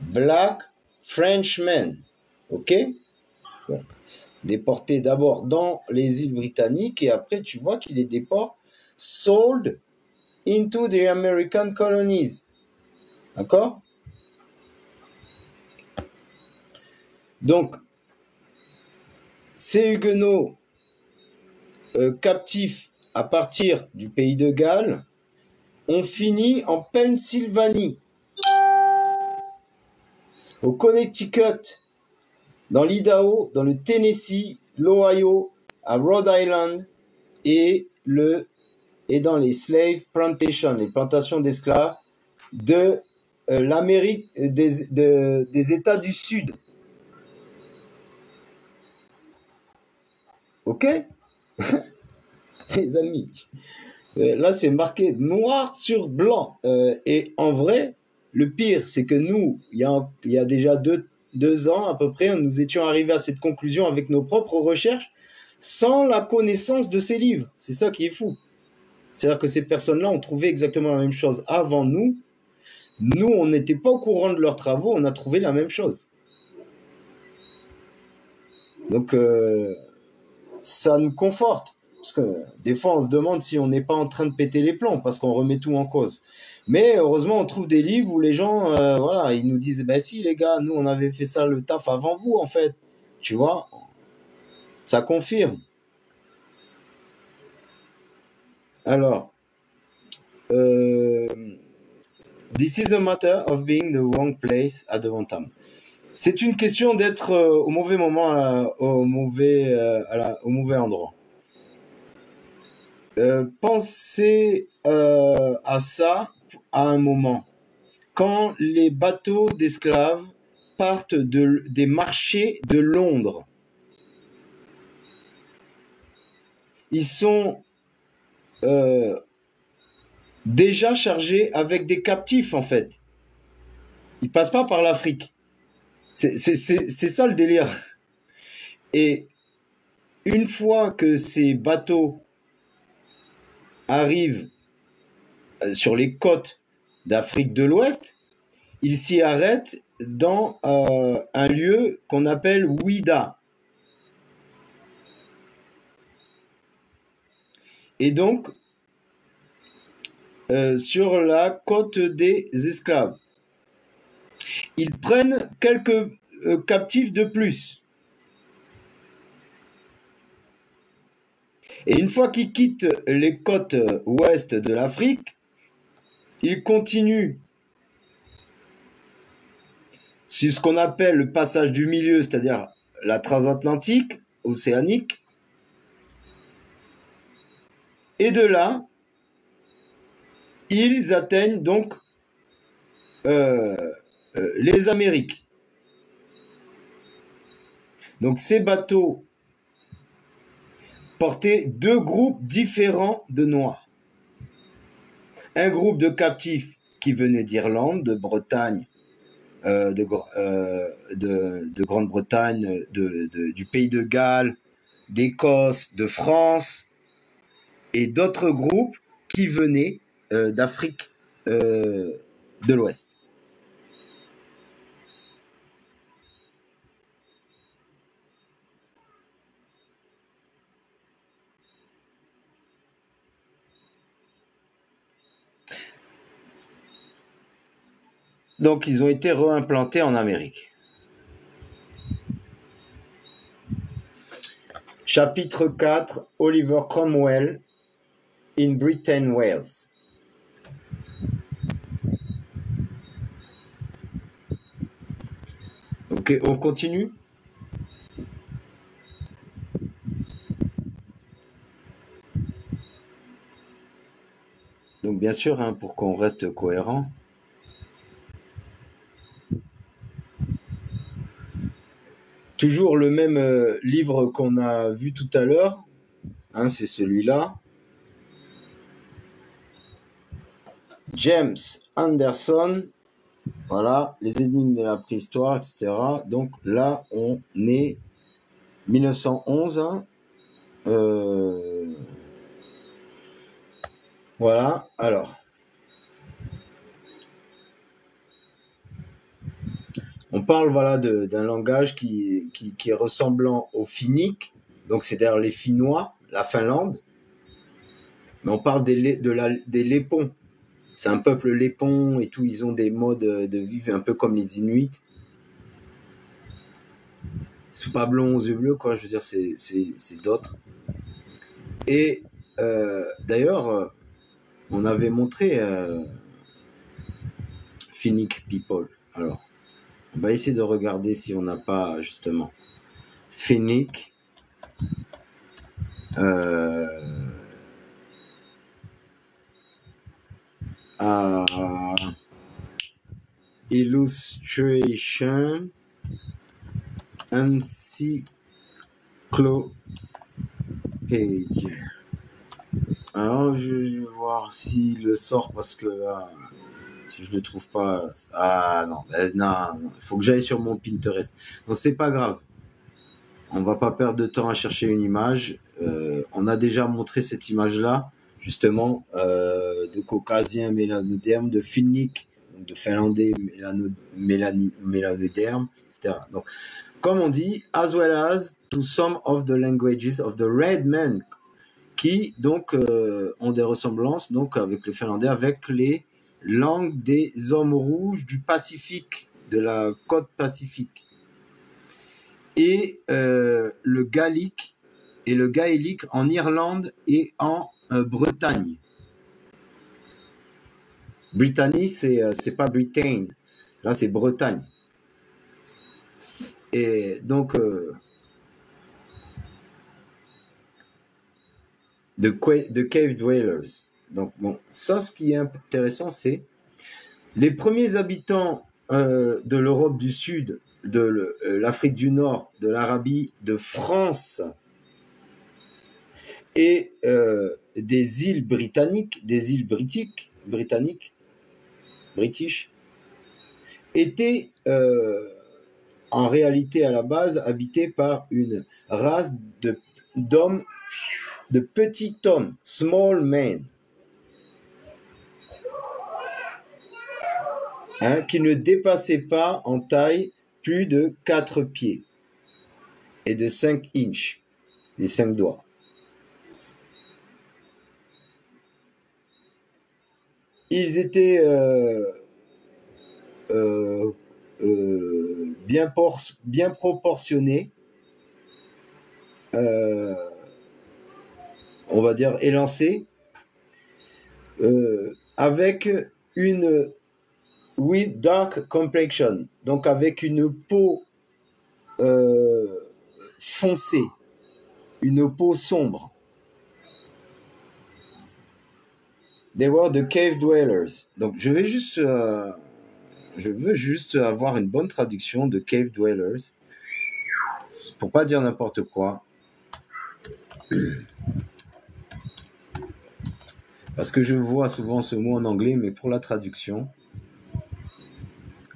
Black Frenchmen, ok, bon. Déportés d'abord dans les îles britanniques et après tu vois qu'ils les déportent sold into the American colonies, d'accord. Donc ces Huguenots captifs à partir du pays de Galles ont fini en Pennsylvanie, au Connecticut, dans l'Idaho, dans le Tennessee, l'Ohio, à Rhode Island et dans les slave plantations, les plantations d'esclaves de l'Amérique, des États du Sud. Ok. Les amis, là c'est marqué noir sur blanc. Et en vrai, le pire, c'est que nous, il y a déjà deux ans à peu près, nous étions arrivés à cette conclusion avec nos propres recherches, sans la connaissance de ces livres. C'est ça qui est fou. C'est-à-dire que ces personnes-là ont trouvé exactement la même chose avant nous. Nous, on n'était pas au courant de leurs travaux, on a trouvé la même chose. Donc, ça nous conforte. Parce que des fois, on se demande si on n'est pas en train de péter les plombs, parce qu'on remet tout en cause. Mais heureusement, on trouve des livres où les gens, voilà, ils nous disent, ben si les gars, nous, on avait fait ça, le taf avant vous, en fait. Tu vois, ça confirme. Alors, this is a matter of being the wrong place at the wrong time. C'est une question d'être au mauvais moment, au mauvais endroit. Pensez à ça à un moment. Quand les bateaux d'esclaves partent des marchés de Londres, ils sont déjà chargés avec des captifs, en fait. Ils passent pas par l'Afrique. C'est ça le délire. Et une fois que ces bateaux arrivent sur les côtes d'Afrique de l'Ouest, ils s'y arrêtent dans un lieu qu'on appelle Ouida. Et donc, sur la côte des esclaves, ils prennent quelques captifs de plus. Et une fois qu'ils quittent les côtes ouest de l'Afrique, ils continuent sur ce qu'on appelle le passage du milieu, c'est-à-dire la transatlantique, océanique. Et de là, ils atteignent donc les Amériques. Donc ces bateaux portaient deux groupes différents de Noirs. Un groupe de captifs qui venaient d'Irlande, de Bretagne, de Grande-Bretagne, du pays de Galles, d'Écosse, de France, et d'autres groupes qui venaient d'Afrique de l'Ouest. Donc, ils ont été réimplantés en Amérique. Chapitre 4, Oliver Cromwell in Britain, Wales. Ok, on continue. Donc bien sûr, hein, pour qu'on reste cohérent. Toujours le même livre qu'on a vu tout à l'heure, hein, c'est celui-là. James Anderson, voilà, les énigmes de la préhistoire, etc. Donc là, on est 1911. Hein, voilà, alors. On parle voilà, d'un langage qui est ressemblant au finnique, donc c'est d'ailleurs les Finnois, la Finlande, mais on parle des Lépons. C'est un peuple lépon et tout, ils ont des modes de vivre un peu comme les Inuits. Ils sont pas blonds aux yeux bleus, quoi, je veux dire, c'est d'autres. Et d'ailleurs, on avait montré Finnic People. Alors, on va essayer de regarder si on n'a pas justement Finnic. Illustration Encyclopedia. Alors, je vais voir s'il le sort parce que si je le trouve pas. Ah non, il faut que j'aille sur mon Pinterest. Donc, c'est pas grave. On va pas perdre de temps à chercher une image. On a déjà montré cette image-là, justement, de caucasien mélanoderme, de finnique, de finlandais mélanoderme, etc. Donc, comme on dit, as well as to some of the languages of the red men, qui donc ont des ressemblances donc avec le finlandais, avec les langues des hommes rouges du Pacifique, de la côte Pacifique. Et le gaélique en Irlande et en Bretagne. Brittany, c'est pas Britain. Là, c'est Bretagne. Et donc, de Cave Dwellers. Donc, bon, ça, ce qui est intéressant, c'est les premiers habitants de l'Europe du Sud, de l'Afrique du Nord, de l'Arabie, de France et des îles britanniques, british, étaient en réalité à la base habitées par une race d'hommes, de petits hommes, small men, hein, qui ne dépassaient pas en taille plus de 4 pieds et de 5 inches, les 5 doigts. Ils étaient bien proportionnés, on va dire élancés, avec une with dark complexion, donc avec une peau foncée, une peau sombre. They were the cave dwellers. Donc je veux juste avoir une bonne traduction de cave dwellers pour pas dire n'importe quoi. Parce que je vois souvent ce mot en anglais, mais pour la traduction.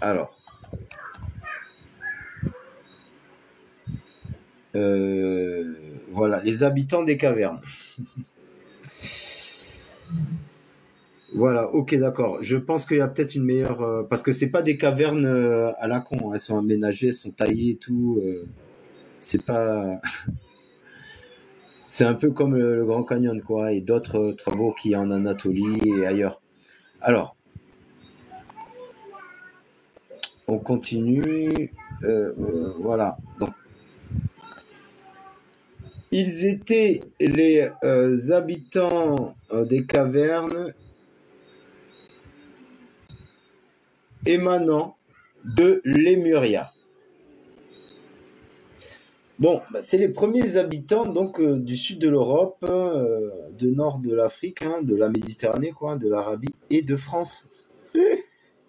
Alors. Voilà, les habitants des cavernes. Voilà, ok, d'accord. Je pense qu'il y a peut-être une meilleure... parce que c'est pas des cavernes à la con, elles sont aménagées, elles sont taillées et tout. C'est pas... c'est un peu comme le Grand Canyon, quoi, et d'autres travaux qu'il y a en Anatolie et ailleurs. Alors, on continue. Voilà. Donc, Ils étaient les habitants des cavernes émanant de Lémuria. Bon, bah, c'est les premiers habitants donc du sud de l'Europe, du nord de l'Afrique, hein, de la Méditerranée, quoi, de l'Arabie et de France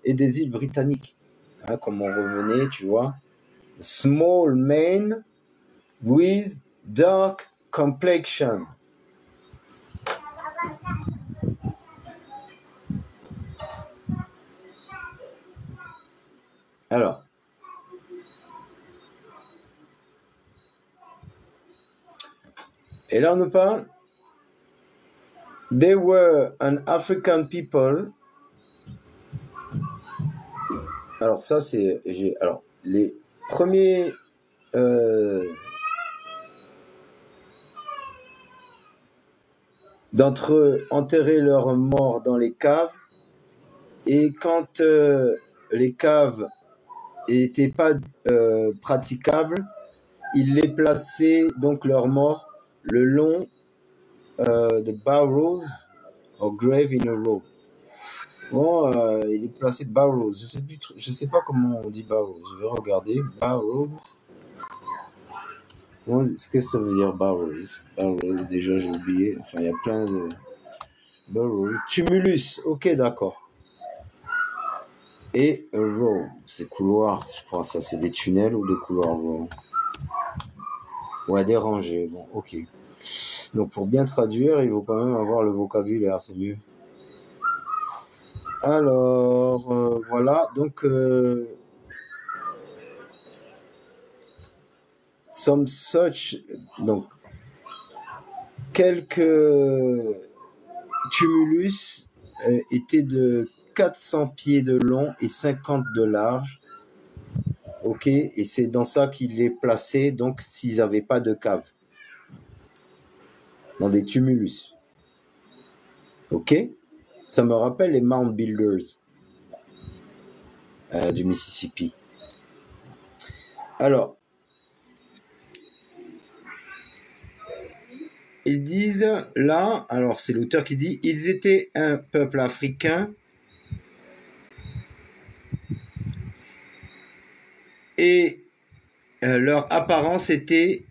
et des îles britanniques. Hein, comme on revenait, tu vois. Small men with dark complexion. Alors, et là on nous parle. They were an African people. Alors ça c'est, alors les premiers d'entre eux enterraient leurs morts dans les caves, et quand les caves n'étaient pas praticables, ils les plaçaient donc leurs morts le long de barrows or grave in a row. Bon, il est placé barrows. Je sais pas comment on dit barrows. Je vais regarder barrows. Bon, ce que ça veut dire barrows. Barrows, déjà j'ai oublié. Enfin, il y a plein de barrows. Tumulus. Ok, d'accord. Et a row, c'est couloir. Je crois ça, c'est des tunnels ou des couloirs. Bon. Ouais, des rangées. Bon, ok. Donc pour bien traduire, il faut quand même avoir le vocabulaire, c'est mieux. Alors, voilà, donc some such, donc quelques tumulus étaient de 400 pieds de long et 50 de large. Ok, et c'est dans ça qu'ils les plaçaient, donc s'ils n'avaient pas de cave. Dans des tumulus. Ok? Ça me rappelle les Mound Builders du Mississippi. Alors, ils disent là, alors c'est l'auteur qui dit, ils étaient un peuple africain et leur apparence était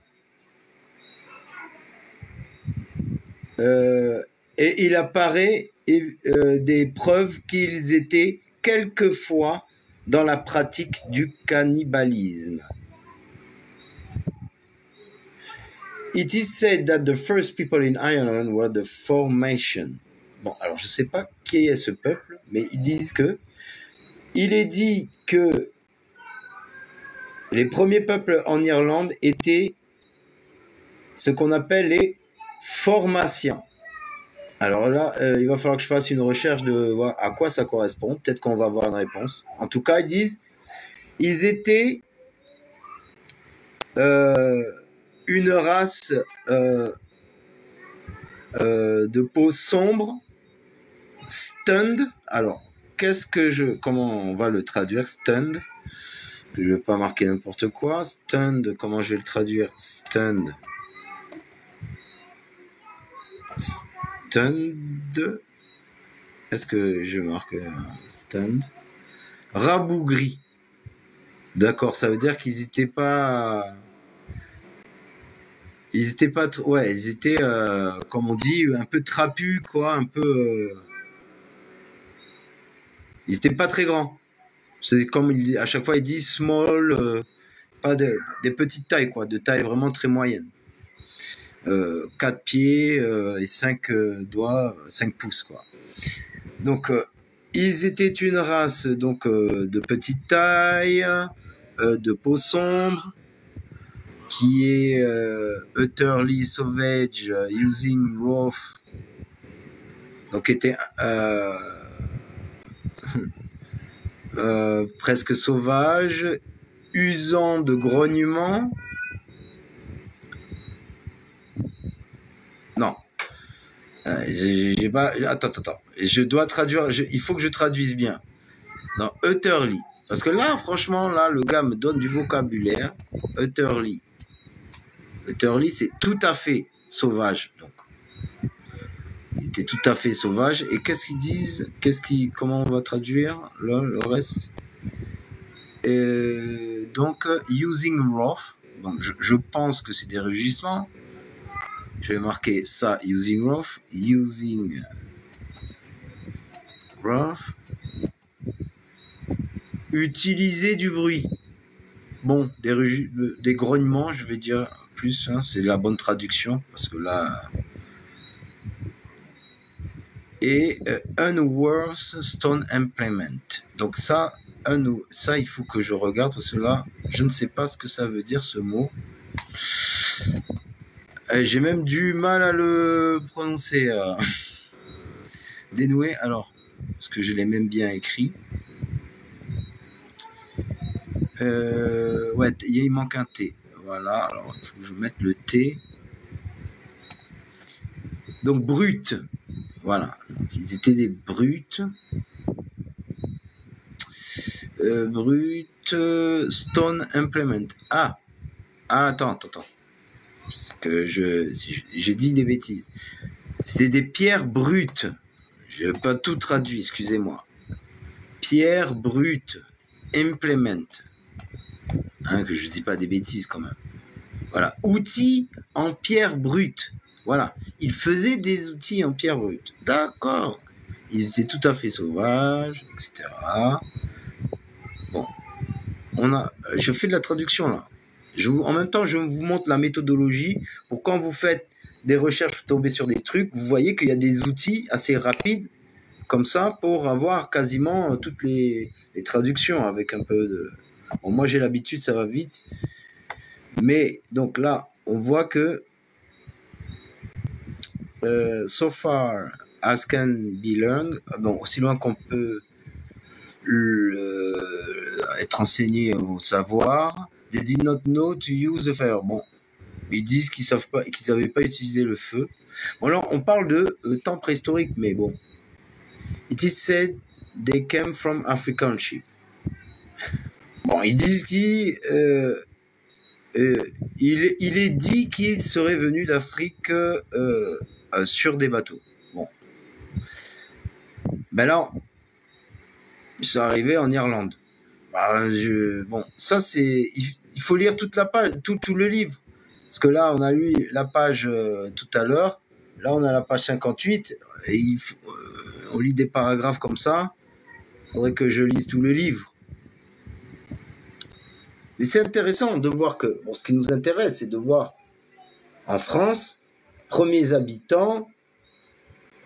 et il apparaît des preuves qu'ils étaient quelquefois dans la pratique du cannibalisme. It is said that the first people in Ireland were the Formation. Bon, alors je ne sais pas qui est ce peuple, mais ils disent que il est dit que les premiers peuples en Irlande étaient ce qu'on appelle les formations. Alors là, il va falloir que je fasse une recherche de voir à quoi ça correspond. Peut-être qu'on va avoir une réponse. En tout cas, ils disent ils étaient une race de peau sombre, stunned. Alors, comment on va le traduire, stunned? Je ne vais pas marquer n'importe quoi. Stunned, comment je vais le traduire? Stunned. Stunned. Est-ce que je marque stunned? Rabougris. D'accord, ça veut dire qu'ils n'étaient pas... Ils étaient pas... Ouais, ils étaient, comme on dit, un peu trapus, quoi, un peu... Ils n'étaient pas très grands. C'est comme à chaque fois, ils disent small, pas des petites tailles, quoi, de taille vraiment très moyenne. 4 pieds et 5 doigts, 5 pouces, quoi. Donc, ils étaient une race donc de petite taille, de peau sombre, qui est utterly savage, using rough, donc était presque sauvage, usant de grognements. Non. J'ai pas... Attends. Je dois traduire... Il faut que je traduise bien. Non, utterly. Parce que là, franchement, là, le gars me donne du vocabulaire. Utterly. Turley, c'est tout à fait sauvage. Donc, il était tout à fait sauvage. Et qu'est-ce qu'ils disent? Comment on va traduire le reste? Donc, using rough. Donc, je pense que c'est des rugissements. Je vais marquer ça, using rough. Using rough. Utiliser du bruit. Bon, des grognements, je vais dire plus. Hein, c'est la bonne traduction. Parce que là... Et unworth stone implement. Donc ça, il faut que je regarde parce que là, je ne sais pas ce que ça veut dire ce mot. J'ai même du mal à le prononcer. Dénoué, alors, parce que je l'ai même bien écrit. Ouais, il manque un T. Voilà, alors il faut que je mette le T. Donc brut. Voilà, donc, ils étaient des brutes. Stone implement. Ah, attends. Parce que j'ai dit des bêtises. C'était des pierres brutes. Je n'ai pas tout traduit, excusez-moi. Pierres brutes. Implement. Hein, que je ne dis pas des bêtises quand même. Voilà. Outils en pierre brute. Voilà. Ils faisaient des outils en pierre brute. D'accord. Ils étaient tout à fait sauvages, etc. Bon. Je fais de la traduction là. En même temps, je vous montre la méthodologie pour quand vous faites des recherches, vous tombez sur des trucs, vous voyez qu'il y a des outils assez rapides comme ça pour avoir quasiment toutes les traductions avec un peu de... Bon, moi j'ai l'habitude, ça va vite. Mais donc là, on voit que so far as can be learned, bon, aussi loin qu'on peut être enseigné au savoir, they did not know to use the fire. Bon, ils disent qu'ils savaient pas utiliser le feu. Bon, alors on parle de temps préhistorique, mais bon. It is said they came from African sheep. Bon, ils disent qu'il est dit qu'ils seraient venus d'Afrique sur des bateaux. Bon. Ben là, ils sont arrivés en Irlande. Bon, ça c'est... Il faut lire toute la page, tout le livre. Parce que là, on a lu la page tout à l'heure. Là, on a la page 58. Et on lit des paragraphes comme ça. Il faudrait que je lise tout le livre. Mais c'est intéressant de voir que... Bon, ce qui nous intéresse, c'est de voir en France, premiers habitants,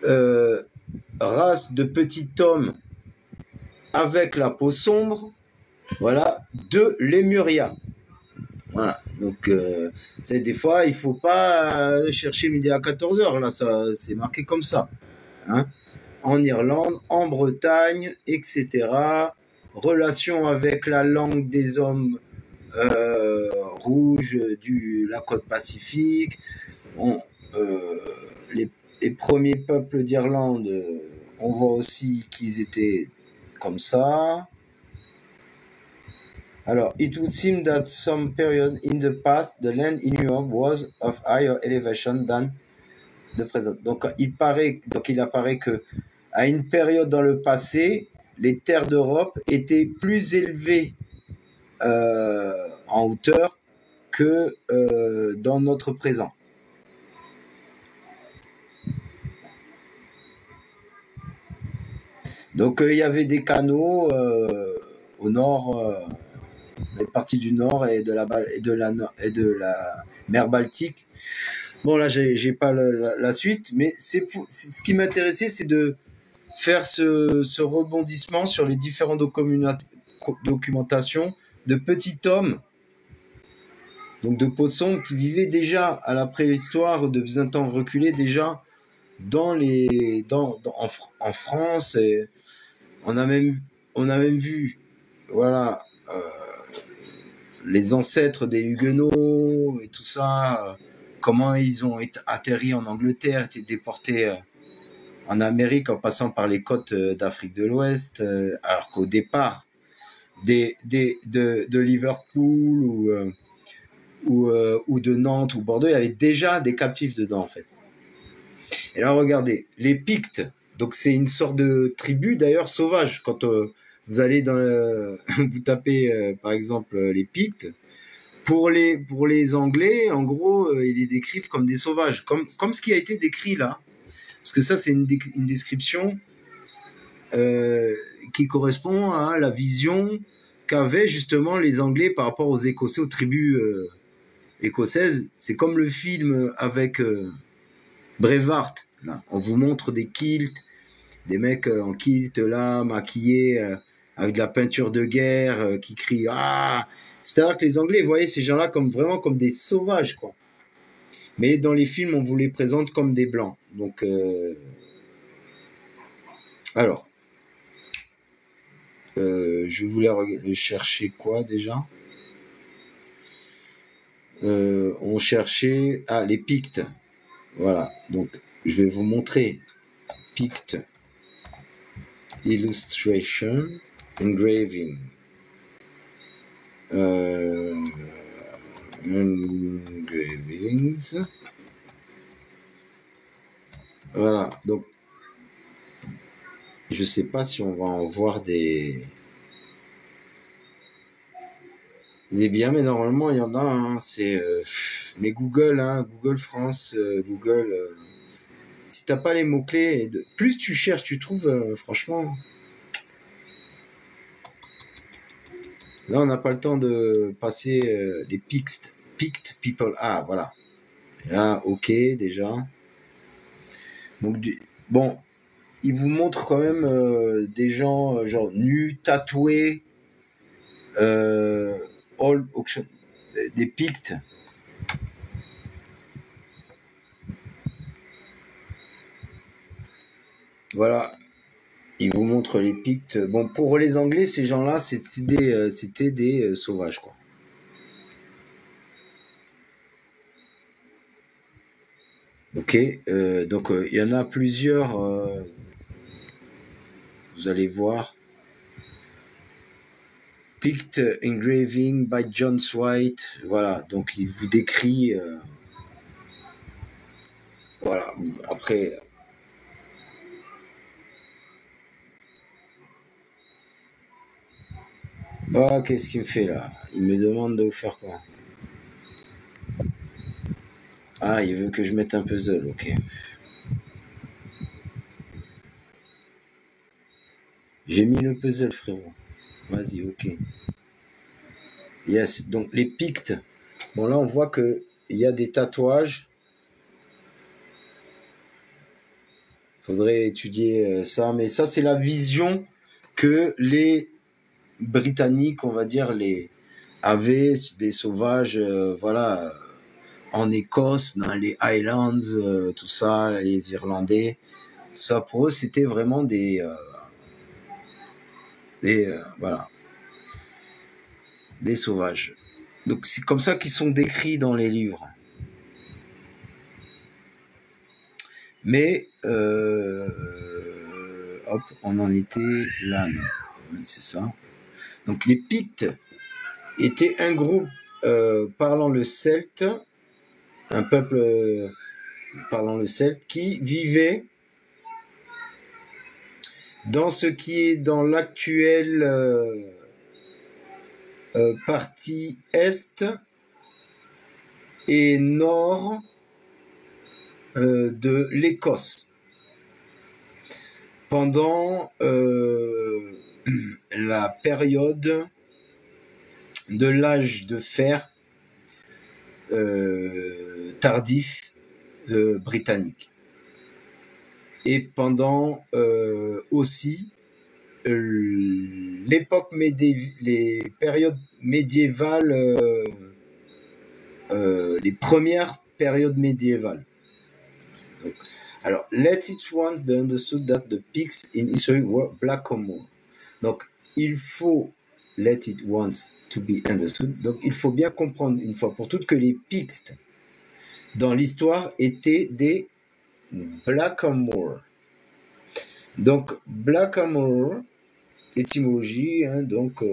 race de petit homme avec la peau sombre, voilà, de Lémuria. Voilà, donc des fois, il ne faut pas chercher midi à 14h, là, ça, c'est marqué comme ça. Hein, en Irlande, en Bretagne, etc. Relation avec la langue des hommes rouges de la côte Pacifique. Bon, les premiers peuples d'Irlande, on voit aussi qu'ils étaient comme ça. Alors, it would seem that some period in the past, the land in Europe was of higher elevation than the present. Donc, il apparaît que à une période dans le passé, les terres d'Europe étaient plus élevées en hauteur que dans notre présent. Donc, il y avait des canaux au nord, les parties du nord et de la mer Baltique. Bon, là, j'ai pas la suite, mais ce qui m'intéressait, c'est de faire ce rebondissement sur les différentes documentations de petits hommes, donc de poissons qui vivaient déjà à la préhistoire, de un temps reculé déjà en France. Et on a même vu, voilà, les ancêtres des Huguenots et tout ça, comment ils ont atterri en Angleterre, été déportés en Amérique en passant par les côtes d'Afrique de l'Ouest, alors qu'au départ de Liverpool ou de Nantes ou Bordeaux, il y avait déjà des captifs dedans en fait. Et là, regardez, les Pictes, donc c'est une sorte de tribu d'ailleurs sauvage. Quand vous allez vous tapez par exemple les Pictes, pour les Anglais, en gros, ils les décrivent comme des sauvages, comme ce qui a été décrit là. Parce que ça, c'est une description qui correspond à la vision qu'avaient justement les Anglais par rapport aux Écossais, aux tribus écossaises. C'est comme le film avec Braveheart. Là. On vous montre des kilts, des mecs en kilt là, maquillés avec de la peinture de guerre, qui crient ah. C'est-à-dire que les Anglais voyaient ces gens-là vraiment comme des sauvages, quoi. Mais dans les films, on vous les présente comme des blancs. Donc, alors, je voulais chercher quoi déjà? On cherchait les Pictes. Voilà. Donc, je vais vous montrer Picte illustration engraving. Engravings. Voilà, donc je sais pas si on va en voir des biens, mais normalement il y en a. Hein, c'est mais Google, Google France, Google. Si t'as pas les mots clés, plus tu cherches, tu trouves. Franchement. Là, on n'a pas le temps de passer les Pict people. Ah, voilà. Là, ok, déjà. Donc, bon, il vous montre quand même des gens genre nus, tatoués, des Pictes. Voilà. Il vous montre les Pictes. Bon, pour les Anglais, ces gens-là, c'était des sauvages, quoi. Ok, donc il y en a plusieurs. Vous allez voir. Pict engraving by John White. Voilà, donc il vous décrit. Voilà, après. Ah, qu'est-ce qu'il me fait là? Il me demande de faire quoi? Ah, il veut que je mette un puzzle, ok. J'ai mis le puzzle, frérot. Vas-y, ok. Yes, donc les Pictes. Bon, là, on voit qu'il y a des tatouages. Faudrait étudier ça, mais ça, c'est la vision que les Britanniques, on va dire, avaient des sauvages, voilà, en Écosse, dans les Highlands, tout ça, les Irlandais. Tout ça, pour eux, c'était vraiment voilà, des sauvages. Donc c'est comme ça qu'ils sont décrits dans les livres. Mais hop, on en était là, non, c'est ça. Donc les Pictes étaient un groupe parlant le celte, un peuple parlant le celte qui vivait dans ce qui est dans l'actuelle partie est et nord de l'Écosse pendant la période de l'âge de fer tardif britannique et pendant aussi l'époque les périodes médiévales, les premières périodes médiévales. Donc, alors, let it once be understood that the Picts in history were blackamoor. Donc, il faut let it once to be understood. Donc, il faut bien comprendre une fois pour toutes que les Picts dans l'histoire étaient des blackamoor. Donc, blackamoor, étymologie, donc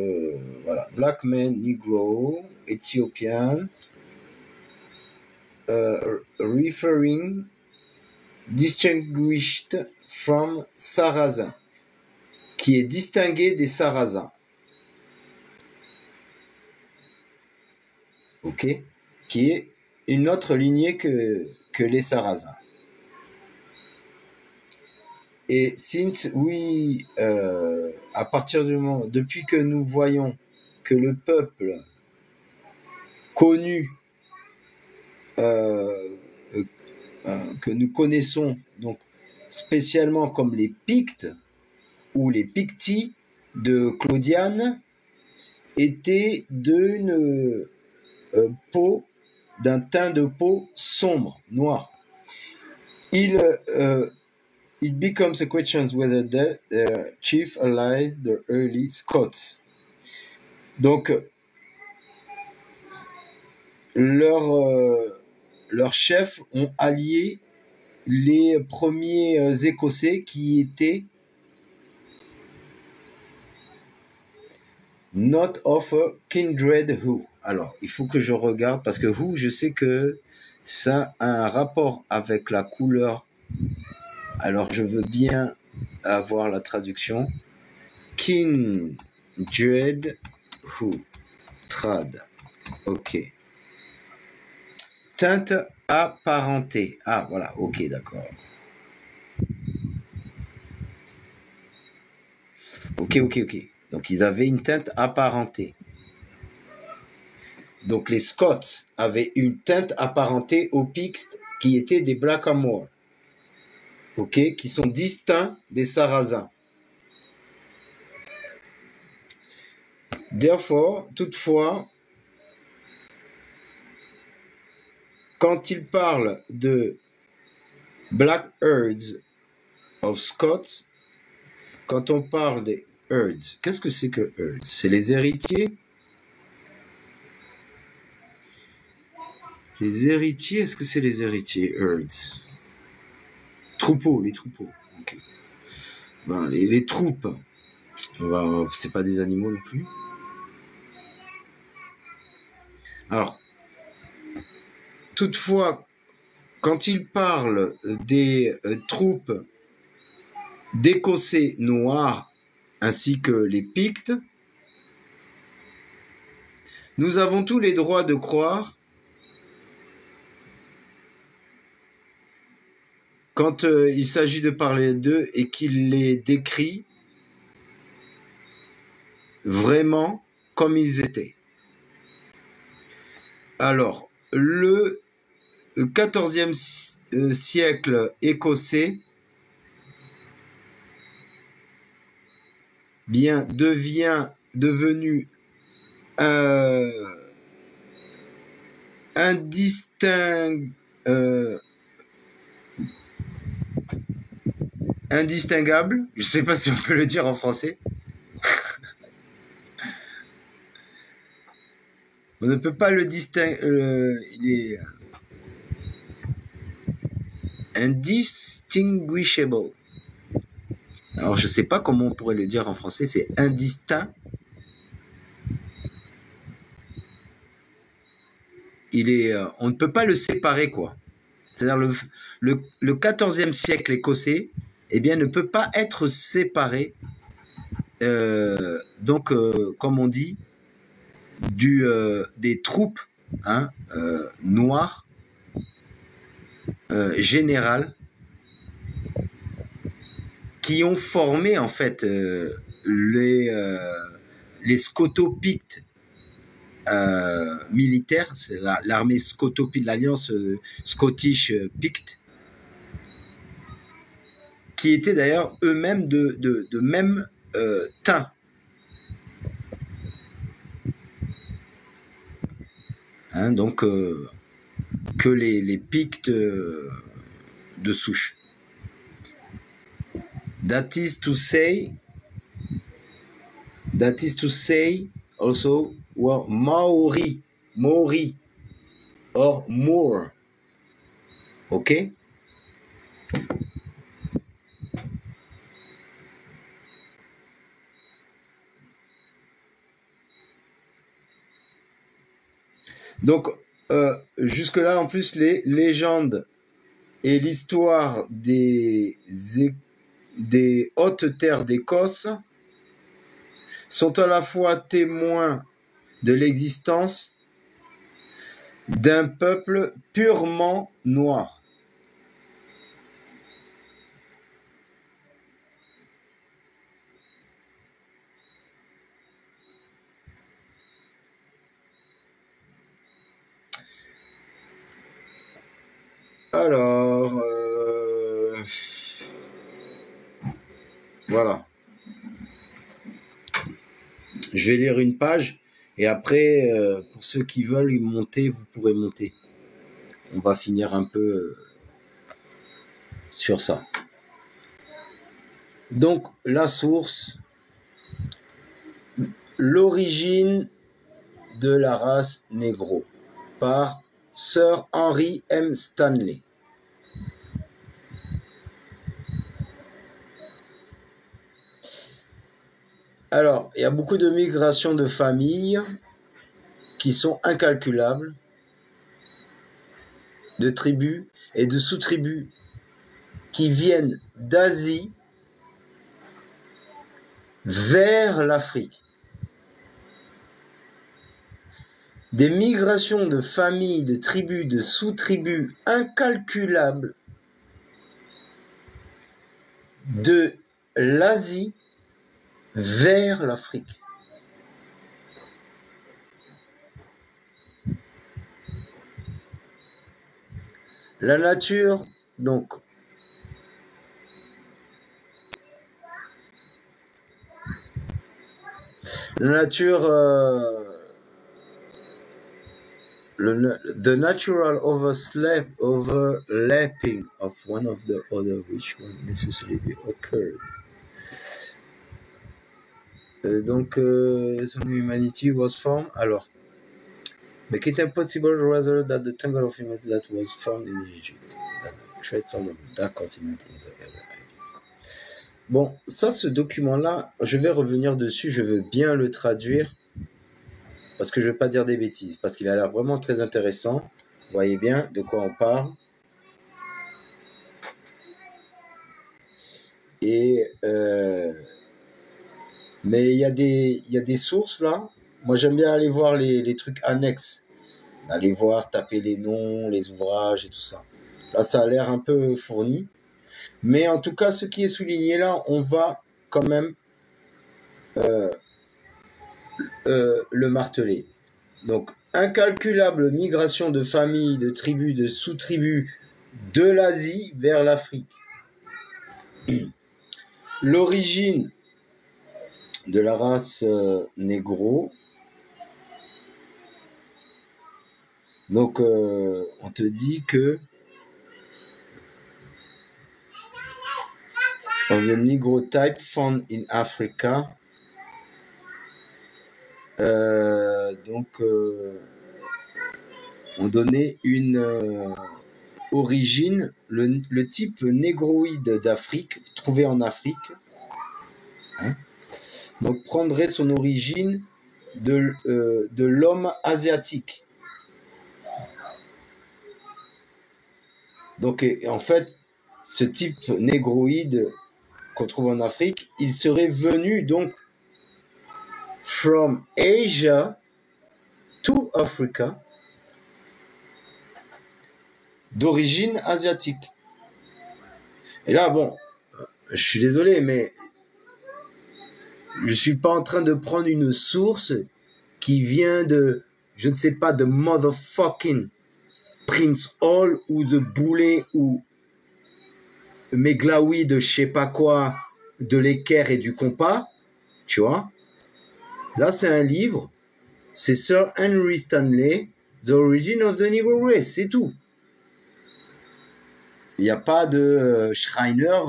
voilà, black man, negro, Ethiopian, referring distinguished from Sarrazin, qui est distingué des Sarrasins. Ok, qui est une autre lignée que les Sarrasins. Et since we, à partir du moment, depuis que nous voyons que le peuple connu, que nous connaissons donc spécialement comme les Pictes ou les Picti de Claudiane, étaient d'une peau, d'un teint de peau sombre, noir. It becomes a question whether the chief allies the early Scots. Donc, leurs chefs ont allié les premiers Écossais qui étaient not of a kindred who. Alors, il faut que je regarde parce que who, je sais que ça a un rapport avec la couleur. Alors, je veux bien avoir la traduction. Kindred who. Trad. Ok. Teinte apparentée. Ah, voilà. Ok, d'accord. Ok. Donc, ils avaient une teinte apparentée. Donc, les Scots avaient une teinte apparentée aux Picts qui étaient des Blackamoor. Ok, qui sont distincts des Sarrasins. Therefore, toutefois, quand il parle de Black Earls of Scots, quand on parle des Earls, qu'est-ce que c'est que Earls? C'est les héritiers? Les héritiers, est-ce que c'est les héritiers Earls? Troupeaux, les troupeaux. Okay. Ben, les troupes, c'est pas des animaux non plus. Alors, toutefois, quand il parle des troupes d'Écossais noirs ainsi que les Pictes, nous avons tous les droits de croire quand il s'agit de parler d'eux et qu'il les décrit vraiment comme ils étaient. Alors, le XIVe siècle écossais devenu indistinguable, je ne sais pas si on peut le dire en français. On ne peut pas le distinguer. Il est indistinguishable. Alors, je ne sais pas comment on pourrait le dire en français. C'est indistinct. On ne peut pas le séparer, quoi. C'est-à-dire le XIVe siècle écossais, eh bien, ne peut pas être séparé. Donc, comme on dit, des troupes noires générales qui ont formé en fait les Scoto-Pictes militaires, c'est l'armée Scoto-Picte, l'alliance Scottish Picte, qui étaient d'ailleurs eux-mêmes de même teint. Donc que les Pictes de souche. That is to say also were Maori or Moor. Ok? Donc, Jusque-là, en plus, les légendes et l'histoire des hautes terres d'Écosse sont à la fois témoins de l'existence d'un peuple purement noir. Alors, voilà. Je vais lire une page et après, pour ceux qui veulent monter, vous pourrez monter. On va finir un peu sur ça. Donc, la source, l'origine de la race négro par Sir Henry M. Stanley. Alors, il y a beaucoup de migrations de familles qui sont incalculables, de tribus et de sous-tribus qui viennent d'Asie vers l'Afrique. Des migrations de familles, de tribus, de sous-tribus incalculables de l'Asie vers l'Afrique. La nature, donc, la nature, the natural overlapping of one of the other which won't necessarily occur. Donc, humanity was formed. Alors, make it impossible rather that the tangle of humanity that was formed in Egypt, that traits all of that continent in the area. Bon, ça, ce document-là, je vais revenir dessus, je veux bien le traduire, parce que je ne veux pas dire des bêtises, parce qu'il a l'air vraiment très intéressant. Vous voyez bien de quoi on parle. Et... mais il y a des sources là. Moi j'aime bien aller voir les trucs annexes. Aller voir, taper les noms, les ouvrages et tout ça. Là ça a l'air un peu fourni. Mais en tout cas, ce qui est souligné là, on va quand même le marteler. Donc, incalculable migration de familles, de tribus, de sous-tribus de l'Asie vers l'Afrique. L'origine de la race négro. Donc, on te dit que of the Negro type found in Africa. On donnait une origine, le type négroïde d'Afrique, trouvé en Afrique. Hein, donc, prendrait son origine de l'homme asiatique. Donc, en fait, ce type négroïde qu'on trouve en Afrique, il serait venu donc from Asia to Africa, d'origine asiatique. Et là, bon, je suis désolé, mais je suis pas en train de prendre une source qui vient de, je ne sais pas, de motherfucking Prince Hall ou de Boulet ou Meglaoui de je sais pas quoi, de l'équerre et du compas, tu vois. Là, c'est un livre, c'est Sir Henry Stanley, The Origin of the Negro Race, c'est tout. Il n'y a pas de Schreiner,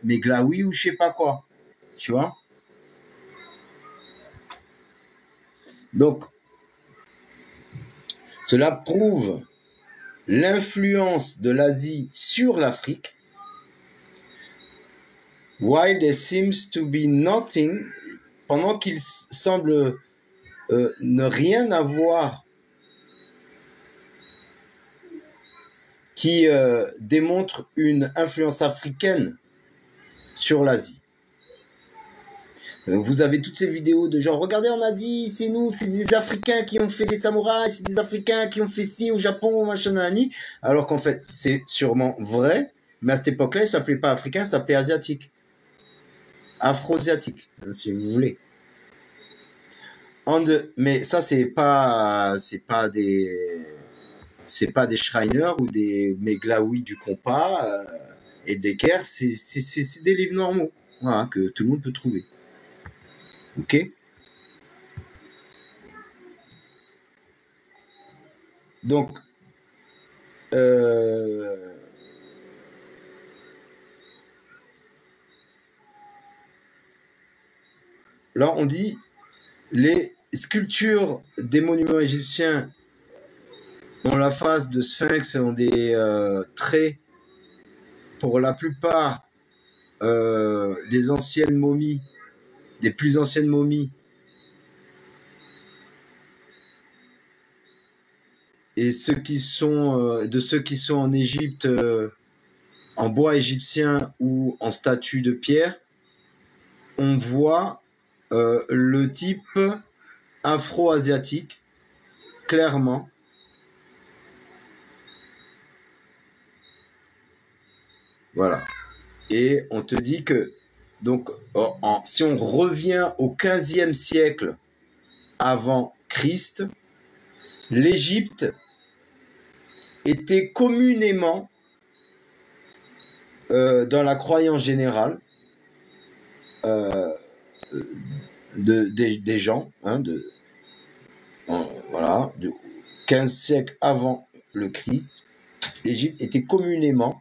Meglaoui ou je sais pas quoi, tu vois. Donc, cela prouve l'influence de l'Asie sur l'Afrique. While there seems to be nothing, pendant qu'il semble ne rien avoir qui démontre une influence africaine sur l'Asie. Vous avez toutes ces vidéos de genre, regardez en Asie, c'est nous, c'est des Africains qui ont fait les samouraïs, c'est des Africains qui ont fait ci au Japon, machin, nani. Alors qu'en fait, c'est sûrement vrai, mais à cette époque-là, ils s'appelaient pas africains, ils s'appelaient asiatiques. Afro-asiatiques, si vous voulez. Mais ça, c'est pas des Schreiner ou des Meglaoui du compas et de l'équerre, c'est des livres normaux, voilà, que tout le monde peut trouver. Ok. Donc, là, on dit les sculptures des monuments égyptiens ont la face de sphinx, ont des traits, pour la plupart, des anciennes momies, des plus anciennes momies. Et ceux qui sont en Égypte, en bois égyptien ou en statue de pierre, on voit le type afro-asiatique, clairement. Voilà. Et on te dit que, donc, si on revient au 15e siècle avant Christ, l'Égypte était communément, dans la croyance générale, des gens, hein, voilà, de 15 siècles avant le Christ, l'Égypte était communément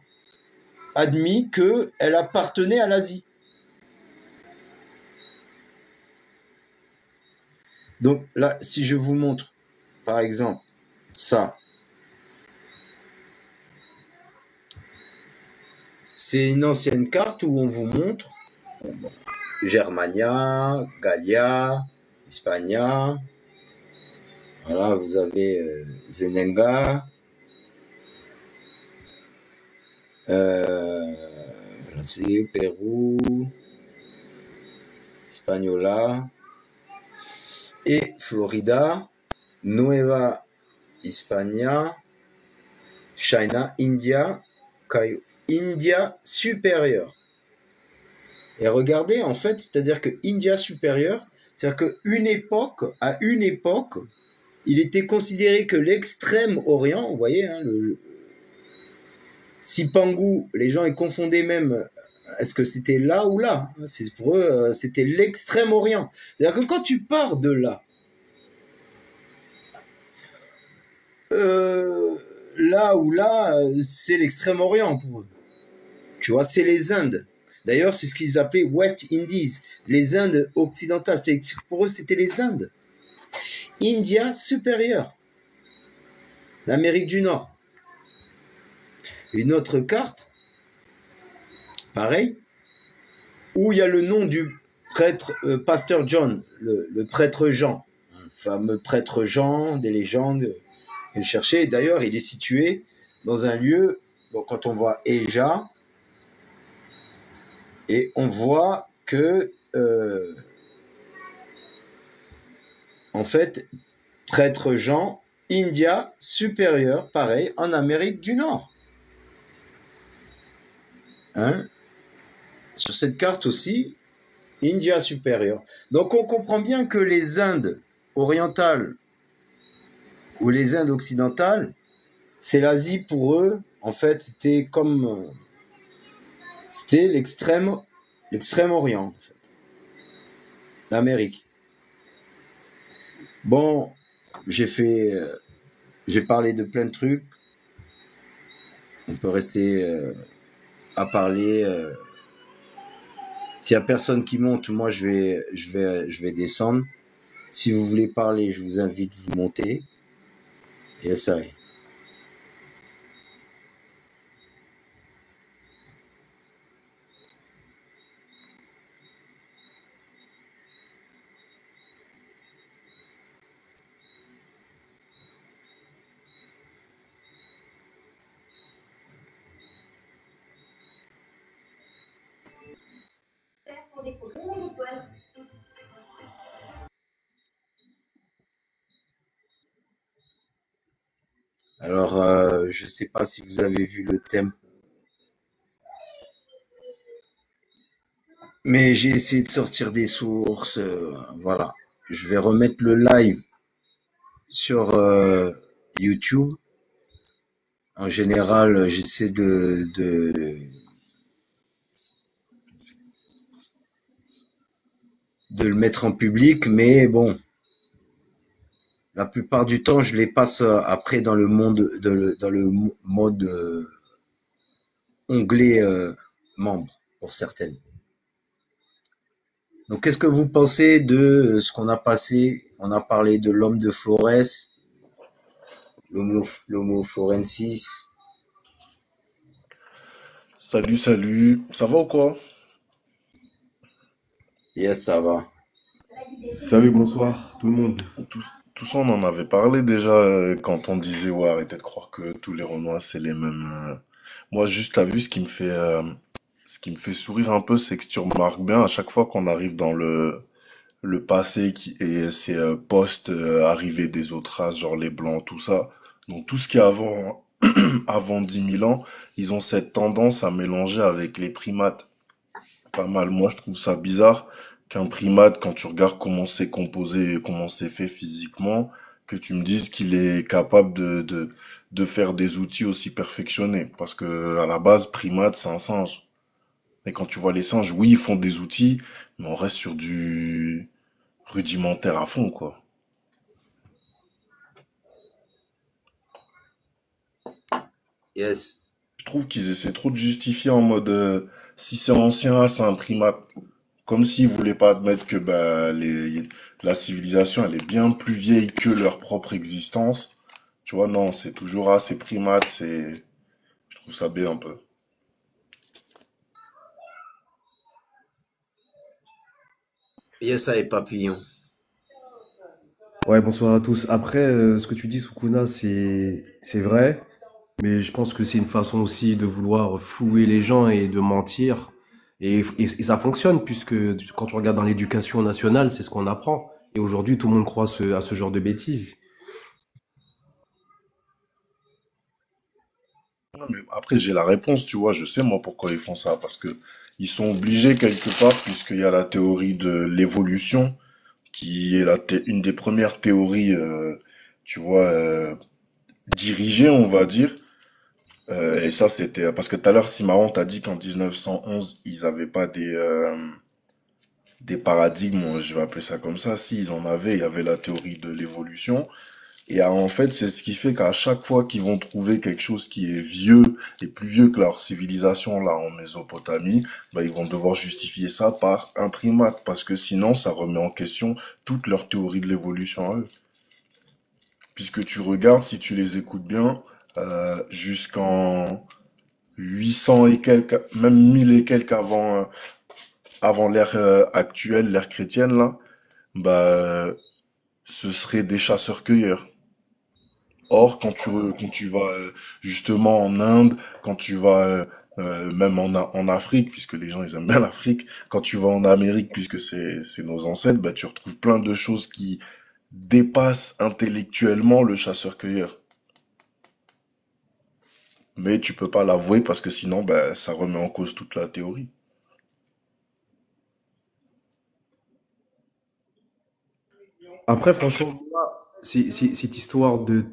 admis qu'elle appartenait à l'Asie. Donc là, si je vous montre, par exemple, ça, c'est une ancienne carte où on vous montre Germania, Gallia, Hispania. Voilà, vous avez Zenenga, Brasil, Pérou, Hispaniola et Florida, Nueva Hispania, China, India, India supérieure. Et regardez, en fait, c'est-à-dire que India supérieure, c'est-à-dire qu'à une époque, il était considéré que l'extrême orient, vous voyez, hein, Sipangu, les gens ils confondaient même, est-ce que c'était là ou là? Pour eux, c'était l'extrême orient. C'est-à-dire que quand tu pars de là, là ou là, c'est l'extrême orient pour eux. Tu vois, c'est les Indes. D'ailleurs, c'est ce qu'ils appelaient West Indies, les Indes occidentales. Pour eux, c'était les Indes. India supérieure, l'Amérique du Nord. Une autre carte, pareil, où il y a le nom du prêtre pasteur John, le prêtre Jean, le fameux prêtre Jean des légendes. Je cherchais. D'ailleurs, il est situé dans un lieu. Bon, quand on voit Eja, et on voit que en fait, prêtre Jean, India supérieur, pareil, en Amérique du Nord. Hein? Sur cette carte aussi, India supérieur. Donc on comprend bien que les Indes orientales ou les Indes occidentales, c'est l'Asie pour eux. En fait, c'était comme c'était l'extrême orient, en fait. L'Amérique. Bon, j'ai parlé de plein de trucs. On peut rester à parler. S'il y a personne qui monte, moi je vais descendre. Si vous voulez parler, je vous invite à vous monter. Et ça est. Alors, je sais pas si vous avez vu le thème, mais j'ai essayé de sortir des sources. Voilà. Je vais remettre le live sur YouTube. En général, j'essaie de le mettre en public, mais bon, la plupart du temps, je les passe après dans le dans le mode onglet membre pour certaines. Donc, qu'est-ce que vous pensez de ce qu'on a passé? On a parlé de l'homme de Florès, l'homo florensis. Salut, salut. Ça va ou quoi? Yes, ça va. Salut, bonsoir tout le monde. Tout, tout ça, on en avait parlé déjà quand on disait, ouais, arrêtez de croire que tous les Renois, c'est les mêmes. Moi, juste, t'as vu, ce qui me fait sourire un peu, c'est que tu remarques bien, à chaque fois qu'on arrive dans le passé et c'est post-arrivée des autres races, genre les Blancs, tout ça. Donc, tout ce qui est avant, avant 10 000 ans, ils ont cette tendance à mélanger avec les primates. Pas mal. Moi, je trouve ça bizarre qu'un primate, quand tu regardes comment c'est composé, comment c'est fait physiquement, que tu me dises qu'il est capable de faire des outils aussi perfectionnés. Parce que, à la base, primate, c'est un singe. Et quand tu vois les singes, oui, ils font des outils, mais on reste sur du rudimentaire à fond, quoi. Yes. Je trouve qu'ils essaient trop de justifier en mode, si c'est ancien, c'est un primate. Comme s'ils voulaient pas admettre que bah, la civilisation elle est bien plus vieille que leur propre existence. Tu vois, non, c'est toujours ces primates, je trouve ça bien un peu. Yes, ça et papillon. Ouais, bonsoir à tous. Après, ce que tu dis, Sukuna, c'est vrai, mais je pense que c'est une façon aussi de vouloir flouer les gens et de mentir. Et ça fonctionne, puisque quand tu regardes dans l'éducation nationale, c'est ce qu'on apprend. Et aujourd'hui, tout le monde croit à ce genre de bêtises. Non, mais après, j'ai la réponse, tu vois, je sais moi pourquoi ils font ça. Parce que ils sont obligés quelque part, puisqu'il y a la théorie de l'évolution, qui est une des premières théories, tu vois, dirigées, on va dire. Et ça, c'était parce que tout à l'heure, Simaron t'a dit qu'en 1911, ils avaient pas des paradigmes, je vais appeler ça comme ça. Si ils en avaient, il y avait la théorie de l'évolution. Et en fait, c'est ce qui fait qu'à chaque fois qu'ils vont trouver quelque chose qui est vieux et plus vieux que leur civilisation là en Mésopotamie, bah, ils vont devoir justifier ça par un primate parce que sinon, ça remet en question toute leur théorie de l'évolution à eux. Puisque tu regardes, si tu les écoutes bien, jusqu'en 800 et quelques, même 1000 et quelques avant l'ère actuelle, l'ère chrétienne là, bah ce seraient des chasseurs-cueilleurs. Or, quand tu vas justement en Inde, quand tu vas même en Afrique, puisque les gens ils aiment bien l'Afrique, quand tu vas en Amérique, puisque c'est nos ancêtres, bah tu retrouves plein de choses qui dépassent intellectuellement le chasseur-cueilleur. Mais tu peux pas l'avouer parce que sinon bah ça remet en cause toute la théorie. Après, franchement, moi, cette histoire de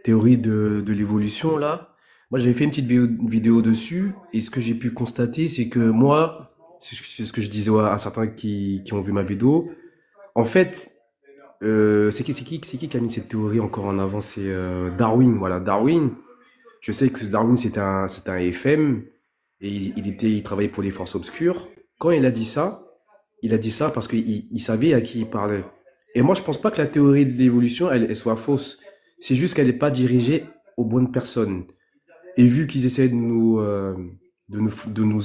théorie de l'évolution, là, moi, j'avais fait une petite vidéo dessus, et ce que j'ai pu constater, c'est que moi, c'est ce que je disais à certains qui ont vu ma vidéo, en fait, c'est qui a mis cette théorie encore en avant? C'est Darwin, voilà, Darwin. Je sais que Darwin, c'est un FM, et il travaillait pour les forces obscures. Quand il a dit ça parce qu'il savait à qui il parlait. Et moi, je pense pas que la théorie de l'évolution, elle soit fausse. C'est juste qu'elle n'est pas dirigée aux bonnes personnes. Et vu qu'ils essaient de nous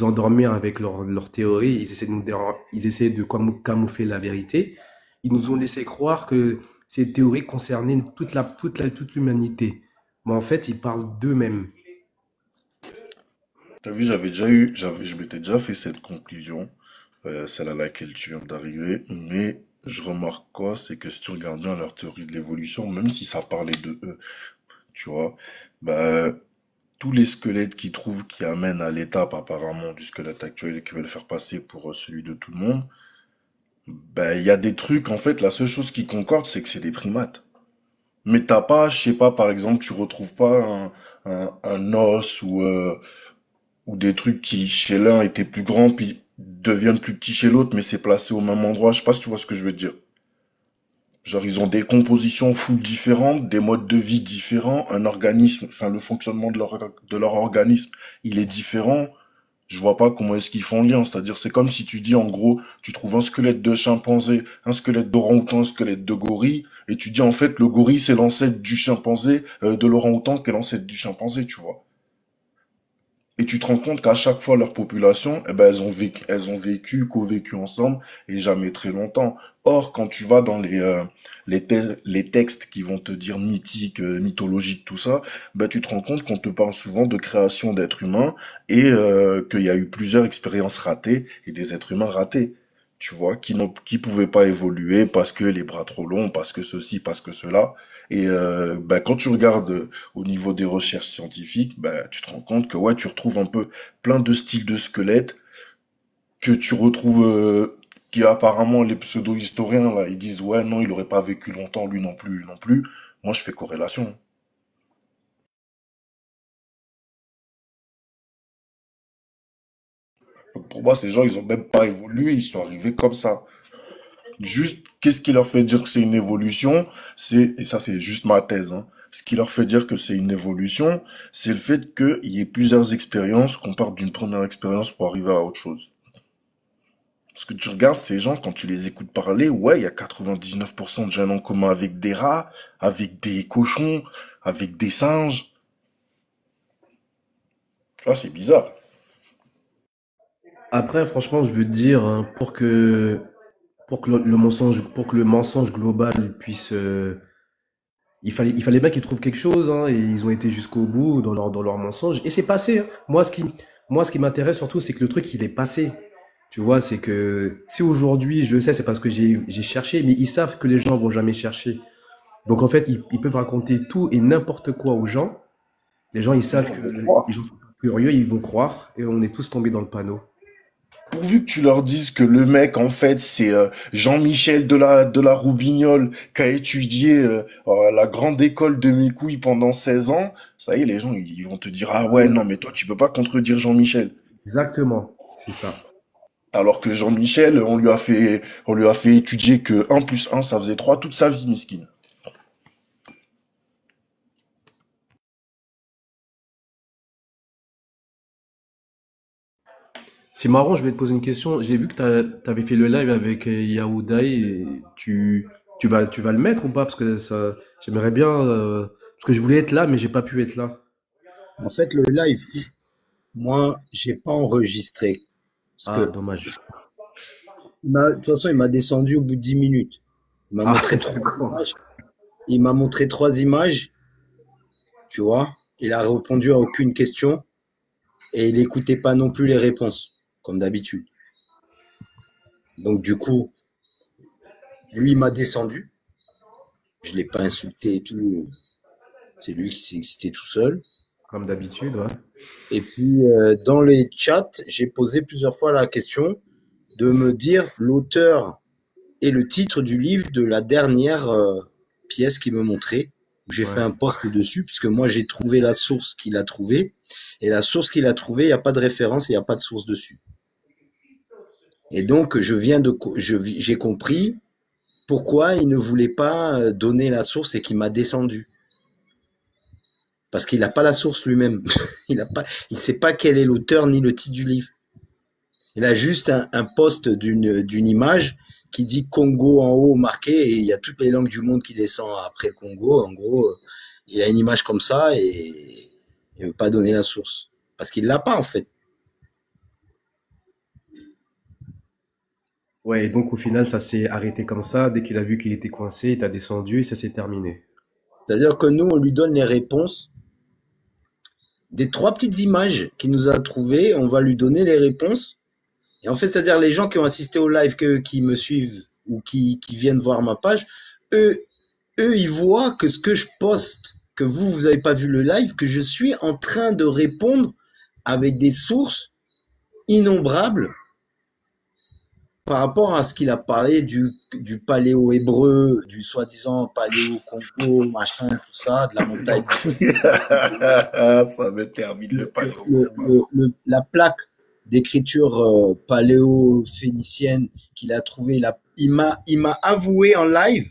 endormir avec leur théorie, ils essaient de camoufler la vérité. Ils nous ont laissé croire que ces théories concernaient toute l'humanité. Mais en fait, ils parlent d'eux-mêmes. T'as vu, je m'étais déjà fait cette conclusion, celle à laquelle tu viens d'arriver, mais je remarque quoi, c'est que si tu regardes bien leur théorie de l'évolution, même si ça parlait de eux, tu vois, bah, tous les squelettes qu'ils trouvent qui amènent à l'étape apparemment du squelette actuel et qui veulent faire passer pour celui de tout le monde, bah, il y a des trucs, en fait, la seule chose qui concorde, c'est que c'est des primates. Mais t'as pas, je sais pas, par exemple, tu retrouves pas un os ou des trucs qui, chez l'un, étaient plus grands, puis deviennent plus petits chez l'autre, mais c'est placé au même endroit. Je sais pas si tu vois ce que je veux dire. Genre, ils ont des compositions full différentes, des modes de vie différents, un organisme, enfin, le fonctionnement de leur organisme, il est différent. Je vois pas comment est-ce qu'ils font le lien. C'est-à-dire, c'est comme si tu dis, en gros, tu trouves un squelette de chimpanzé, un squelette d'orang-outan, un squelette de gorille, et tu dis, en fait, le gorille, c'est l'ancêtre du chimpanzé, de l'orang-outan, qui est l'ancêtre du chimpanzé, tu vois. Et tu te rends compte qu'à chaque fois, leur population, eh ben, co-vécu ensemble, et jamais très longtemps. Or, quand tu vas dans les textes qui vont te dire mythiques, mythologiques, tout ça, ben, tu te rends compte qu'on te parle souvent de création d'êtres humains et qu'il y a eu plusieurs expériences ratées et des êtres humains ratés. Tu vois, qui pouvaient pas évoluer parce que les bras trop longs, parce que ceci, parce que cela. Et bah, quand tu regardes au niveau des recherches scientifiques, bah, tu te rends compte que ouais, tu retrouves un peu plein de styles de squelettes que tu retrouves, qui apparemment les pseudo-historiens là, ils disent ouais non, il aurait pas vécu longtemps, lui non plus, lui non plus. Moi, je fais corrélation. Donc, pour moi, ces gens, ils ont même pas évolué, ils sont arrivés comme ça. Juste, qu'est-ce qui leur fait dire que c'est une évolution? Et ça c'est juste ma thèse, hein. Ce qui leur fait dire que c'est une évolution, c'est le fait qu'il y ait plusieurs expériences, qu'on parte d'une première expérience pour arriver à autre chose. Parce que tu regardes ces gens, quand tu les écoutes parler, ouais, il y a 99% de gènes en commun avec des rats, avec des cochons, avec des singes. Tu vois, c'est bizarre. Après, franchement, je veux te dire, hein, pour que le mensonge global puisse, il fallait bien qu'ils trouvent quelque chose, hein, et ils ont été jusqu'au bout dans leur mensonge, et c'est passé, hein. Moi, ce qui m'intéresse surtout, c'est que le truc, il est passé. Tu vois, c'est que si aujourd'hui, je le sais, c'est parce que j'ai cherché, mais ils savent que les gens vont jamais chercher. Donc, en fait, ils peuvent raconter tout et n'importe quoi aux gens. Les gens, ils Les savent gens que vont les croire. gens sont curieux, ils vont croire, et on est tous tombés dans le panneau. Pourvu que tu leur dises que le mec, en fait, c'est Jean-Michel de la Roubignole qui a étudié à la grande école de mes couilles pendant 16 ans, ça y est, les gens, ils vont te dire, ah ouais, non, mais toi, tu peux pas contredire Jean-Michel. Exactement, c'est ça. Alors que Jean-Michel, on lui a fait étudier que un plus un ça faisait 3 toute sa vie, miskin. C'est marrant, je vais te poser une question. J'ai vu que tu avais fait le live avec Yaoudaï. Et tu vas le mettre ou pas? Parce que ça, j'aimerais bien, parce que je voulais être là, mais j'ai pas pu être là. En fait, le live, moi, j'ai pas enregistré. Parce Ah, que, dommage. de toute façon, il m'a descendu au bout de 10 minutes. Il m'a Ah, montré trois d'accord. images. Il m'a montré 3 images, tu vois. Il a répondu à aucune question et il n'écoutait pas non plus les réponses, comme d'habitude. Donc, du coup, lui, il m'a descendu. Je l'ai pas insulté et tout. C'est lui qui s'est excité tout seul. Comme d'habitude, ouais. Et puis, dans les chats, j'ai posé plusieurs fois la question de me dire l'auteur et le titre du livre de la dernière pièce qu'il me montrait. J'ai fait Ouais. un post dessus, puisque moi j'ai trouvé la source qu'il a trouvée. Et la source qu'il a trouvée, il n'y a pas de référence, il n'y a pas de source dessus. Et donc, j'ai compris pourquoi il ne voulait pas donner la source et qu'il m'a descendu. Parce qu'il n'a pas la source lui-même. Il sait pas quel est l'auteur ni le titre du livre. Il a juste un post d'une image qui dit Congo en haut marqué et il y a toutes les langues du monde qui descendent après le Congo. En gros, il a une image comme ça et il veut pas donner la source. Parce qu'il l'a pas, en fait. Ouais, et donc au final, ça s'est arrêté comme ça. Dès qu'il a vu qu'il était coincé, il t'a descendu et ça s'est terminé. C'est-à-dire que nous, on lui donne les réponses des 3 petites images qu'il nous a trouvées, on va lui donner les réponses. Et en fait, c'est-à-dire les gens qui ont assisté au live, qui me suivent ou qui viennent voir ma page, eux, ils voient que ce que je poste, que vous avez pas vu le live, que je suis en train de répondre avec des sources innombrables par rapport à ce qu'il a parlé du paléo-hébreu, du soi-disant paléo-Congo, machin, tout ça, de la montagne. Ça me termine le palais. La plaque d'écriture paléo-phénicienne qu'il a trouvée, il m'a avoué en live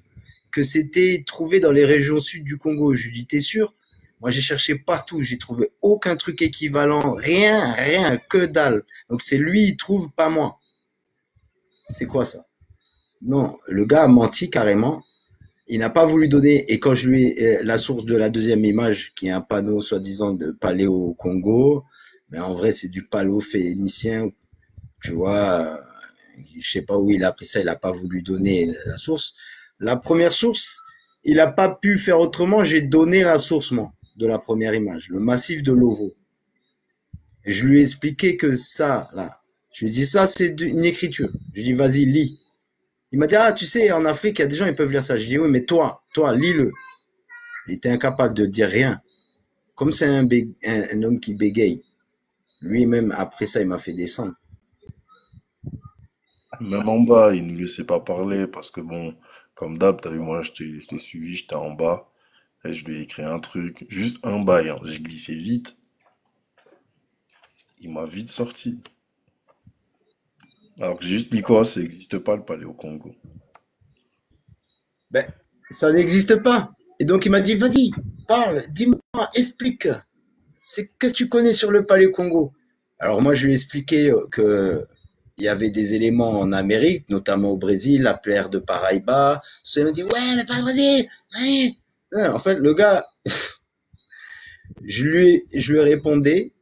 que c'était trouvé dans les régions sud du Congo. Je lui dis, t'es sûr? Moi, j'ai cherché partout, j'ai trouvé aucun truc équivalent, rien, que dalle. Donc c'est lui, il trouve, pas moi. C'est quoi ça? Non, le gars a menti carrément. Il n'a pas voulu donner, et quand je lui ai la source de la deuxième image, qui est un panneau soi-disant de paléo Congo, mais en vrai c'est du paléo-phénicien, tu vois, je sais pas où il a pris ça, il n'a pas voulu donner la source. La première source, il n'a pas pu faire autrement, j'ai donné la source, moi, de la première image, le massif de Lovo. Et je lui ai expliqué que ça, là, je lui ai dit ça c'est une écriture. Je lui ai dit vas-y, lis. Il m'a dit, ah, tu sais, en Afrique, il y a des gens, ils peuvent lire ça. Je dis, oui, mais toi, lis-le. Il était incapable de dire rien. Comme c'est un homme qui bégaye. Lui-même, après ça, il m'a fait descendre. Même en bas, il nous laissait pas parler parce que bon, comme d'hab, t'as vu, moi, je t'ai suivi, j'étais en bas et je lui ai écrit un truc, juste un bail, hein. J'ai glissé vite, il m'a vite sorti. Alors que j'ai juste mis quoi, ça n'existe pas le palais au Congo. Ben, ça n'existe pas. Et donc, il m'a dit, vas-y, parle, dis-moi, explique. Qu'est-ce que tu connais sur le palais Congo? Alors, moi, je lui ai expliqué que il y avait des éléments en Amérique, notamment au Brésil, la plaire de Paraíba. Il m'a dit, ouais, mais pas au Brésil. Ouais. Non, en fait, le gars, je lui ai répondu.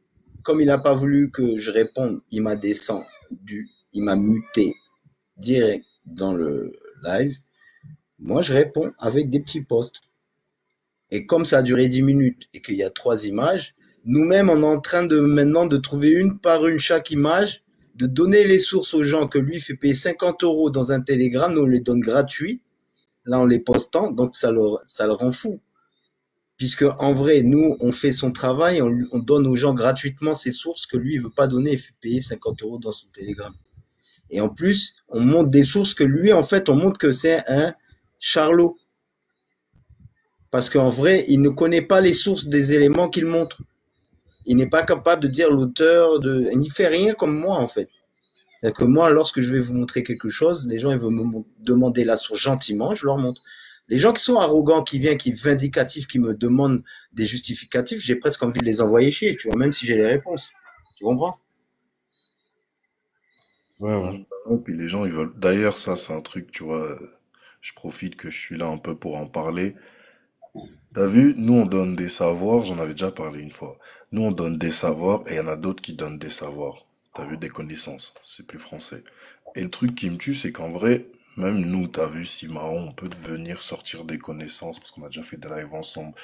Comme il n'a pas voulu que je réponde, il m'a descendu, il m'a muté direct dans le live. Moi, je réponds avec des petits posts. Et comme ça a duré 10 minutes et qu'il y a 3 images, nous-mêmes, on est en train maintenant de trouver une par une chaque image, de donner les sources aux gens que lui fait payer 50 € dans un Telegram, nous on les donne gratuits, là en les postant, donc ça le rend fou. Puisque en vrai, nous, on fait son travail, on donne aux gens gratuitement ces sources que lui, il veut pas donner, il fait payer 50 € dans son Telegram. Et en plus, on montre des sources que lui, en fait, on montre que c'est un charlot. Parce qu'en vrai, il ne connaît pas les sources des éléments qu'il montre. Il n'est pas capable de dire l'auteur de... Il n'y fait rien comme moi, en fait. C'est-à-dire que moi, lorsque je vais vous montrer quelque chose, les gens, ils vont me demander la source gentiment, je leur montre. Les gens qui sont arrogants, qui viennent, qui vindicatifs, qui me demandent des justificatifs, j'ai presque envie de les envoyer chier, tu vois, même si j'ai les réponses. Tu comprends? Ouais. Et puis les gens, ils veulent. D'ailleurs, ça, c'est un truc, tu vois, je profite que je suis là un peu pour en parler. T'as vu, nous on donne des savoirs, j'en avais déjà parlé une fois. Nous on donne des savoirs et il y en a d'autres qui donnent des savoirs. T'as vu, des connaissances, c'est plus français. Et le truc qui me tue, c'est qu'en vrai, même nous, t'as vu, si marrant, on peut venir sortir des connaissances, parce qu'on a déjà fait des lives ensemble,